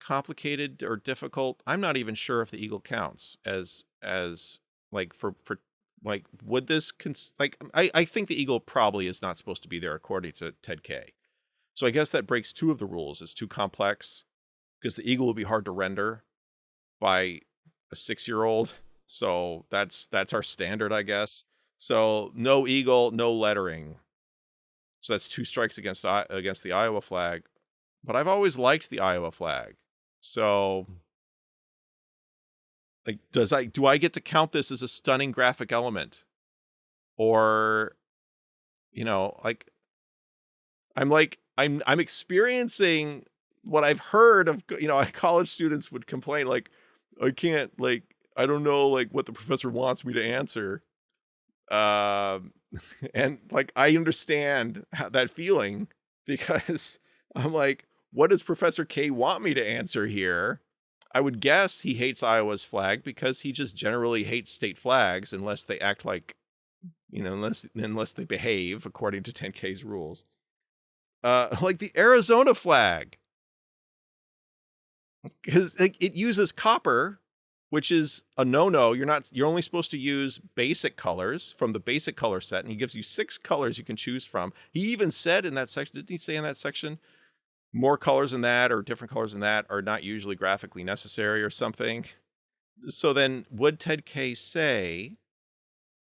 complicated or difficult. I'm not even sure if the eagle counts as like for like would this like I think the eagle probably is not supposed to be there according to Ted Kaye. So I guess that breaks two of the rules. It's too complex because the eagle will be hard to render by a 6-year-old. So that's our standard, I guess. So no eagle, no lettering. So that's 2 strikes against the Iowa flag. But I've always liked the Iowa flag. So, like, do I get to count this as a stunning graphic element? Or, like, I'm experiencing what I've heard of, college students would complain, like, I can't, like, I don't know, like, what the professor wants me to answer. Um, and like, I understand that feeling because I'm like, what does Professor K want me to answer here? I would guess he hates Iowa's flag because he just generally hates state flags unless they act like, unless they behave according to 10K's rules. Like the Arizona flag, because it uses copper, which is a no-no. You're only supposed to use basic colors from the basic color set, and he gives you 6 colors you can choose from. He even said in that section, didn't he say in that section, more colors than that or different colors than that are not usually graphically necessary or something? So then would Ted Kaye say,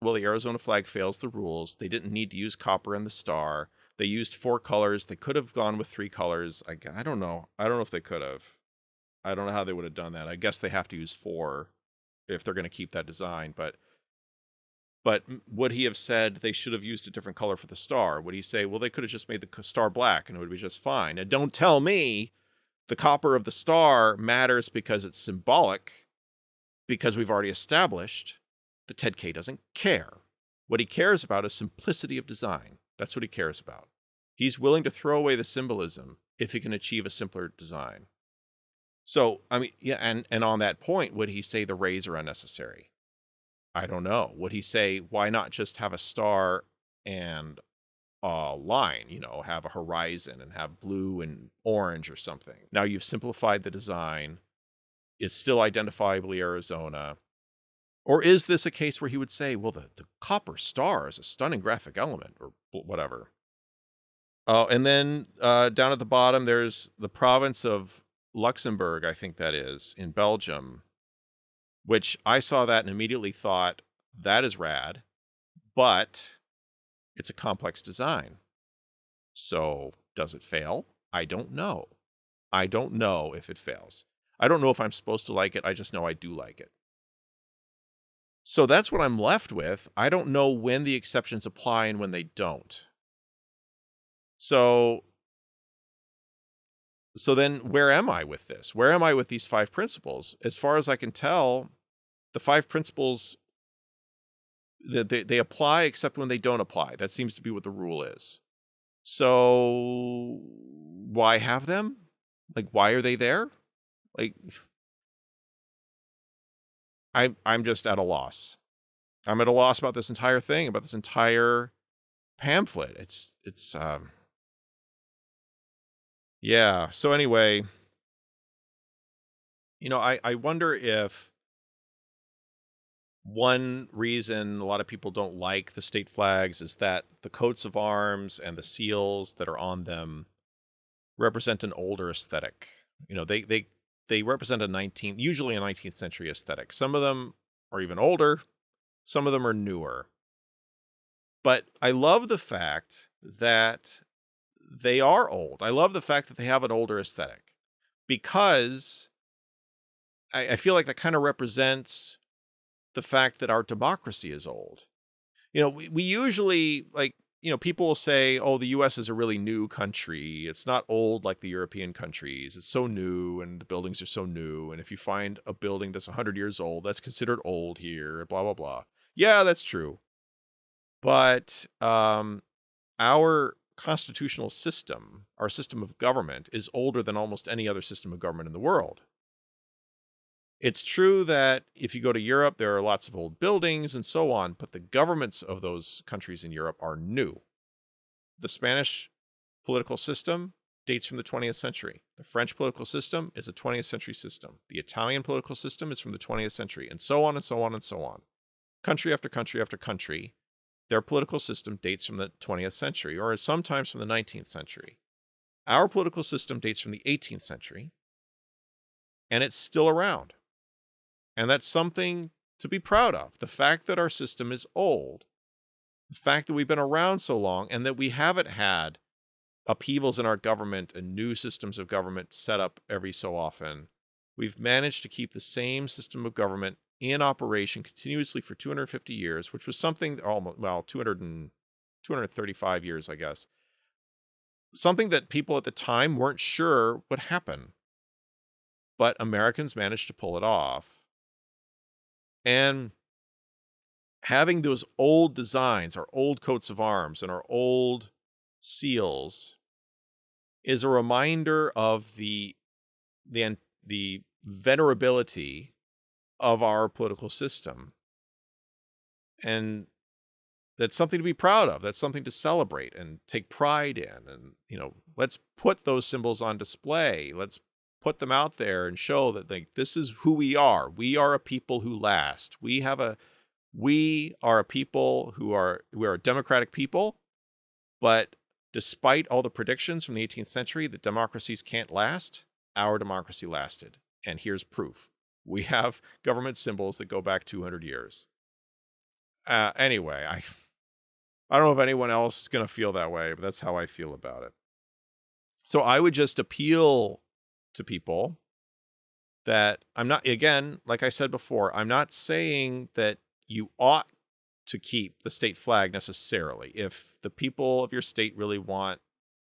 well, the Arizona flag fails the rules. They didn't need to use copper in the star. They used 4 colors. They could have gone with 3 colors. I don't know. I don't know if they could have. I don't know how they would have done that. I guess they have to use 4 if they're going to keep that design. But would he have said they should have used a different color for the star? Would he say, well, they could have just made the star black and it would be just fine? And don't tell me the copper of the star matters because it's symbolic, because we've already established that Ted Kaye doesn't care. What he cares about is simplicity of design. That's what he cares about. He's willing to throw away the symbolism if he can achieve a simpler design. So, I mean, yeah, and on that point, would he say the rays are unnecessary? I don't know. Would he say, why not just have a star and a line, have a horizon and have blue and orange or something? Now you've simplified the design. It's still identifiably Arizona. Or is this a case where he would say, well, the copper star is a stunning graphic element or whatever? Oh, and then down at the bottom, there's the province of Luxembourg, I think that is, in Belgium, which I saw that and immediately thought, that is rad, but it's a complex design. So does it fail? I don't know. I don't know if it fails. I don't know if I'm supposed to like it. I just know I do like it. So that's what I'm left with. I don't know when the exceptions apply and when they don't. So then where am I with this? Where am I with these 5 principles? As far as I can tell, the 5 principles, they apply except when they don't apply. That seems to be what the rule is. So why have them? Like, why are they there? Like, I'm just at a loss. I'm at a loss about this entire thing, about this entire pamphlet. It's yeah. So anyway, I wonder if one reason a lot of people don't like the state flags is that the coats of arms and the seals that are on them represent an older aesthetic. They represent usually a 19th century aesthetic. Some of them are even older, some of them are newer. But I love the fact that they are old. I love the fact that they have an older aesthetic because I feel like that kind of represents the fact that our democracy is old. We usually, like, people will say, oh, the US is a really new country. It's not old like the European countries. It's so new and the buildings are so new. And if you find a building that's 100 years old, that's considered old here, blah, blah, blah. Yeah, that's true. But our constitutional system, our system of government, is older than almost any other system of government in the world. It's true that if you go to Europe, there are lots of old buildings and so on, but the governments of those countries in Europe are new. The Spanish political system dates from the 20th century. The French political system is a 20th century system. The Italian political system is from the 20th century, and so on and so on and so on. Country after country after country, their political system dates from the 20th century, or sometimes from the 19th century. Our political system dates from the 18th century, and it's still around. And that's something to be proud of. The fact that our system is old, the fact that we've been around so long, and that we haven't had upheavals in our government and new systems of government set up every so often. We've managed to keep the same system of government in operation continuously for 250 years, which was something, 235 years, I guess. Something that people at the time weren't sure would happen. But Americans managed to pull it off. And having those old designs, our old coats of arms and our old seals is a reminder of the venerability of our political system. And that's something to be proud of. That's something to celebrate and take pride in. And, let's put those symbols on display. Let's put them out there and show that this is who we are. We are a people who last. We are a people we are a democratic people, but despite all the predictions from the 18th century that democracies can't last, our democracy lasted. And here's proof. We have government symbols that go back 200 years. Anyway, I don't know if anyone else is going to feel that way, but that's how I feel about it. So I would just appeal to people that I'm not, again, like I said before, I'm not saying that you ought to keep the state flag necessarily. If the people of your state really want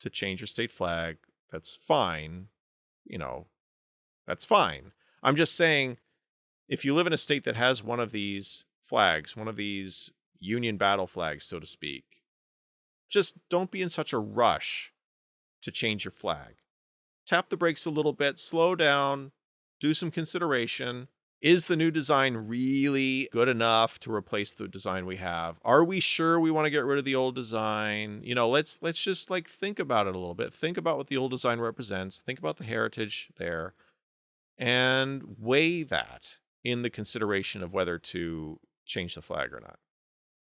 to change your state flag, that's fine. That's fine. I'm just saying, if you live in a state that has one of these flags, one of these Union battle flags, so to speak, just don't be in such a rush to change your flag. Tap the brakes a little bit, slow down, do some consideration. Is the new design really good enough to replace the design we have? Are we sure we want to get rid of the old design? Let's just think about it a little bit. Think about what the old design represents. Think about the heritage there and weigh that in the consideration of whether to change the flag or not.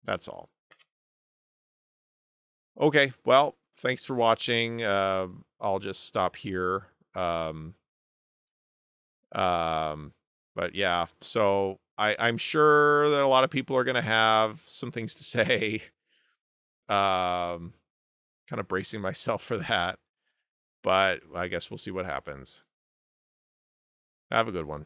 That's all. Okay, well, thanks for watching. I'll just stop here. But yeah, so I'm sure that a lot of people are going to have some things to say. Kind of bracing myself for that. But I guess we'll see what happens. Have a good one.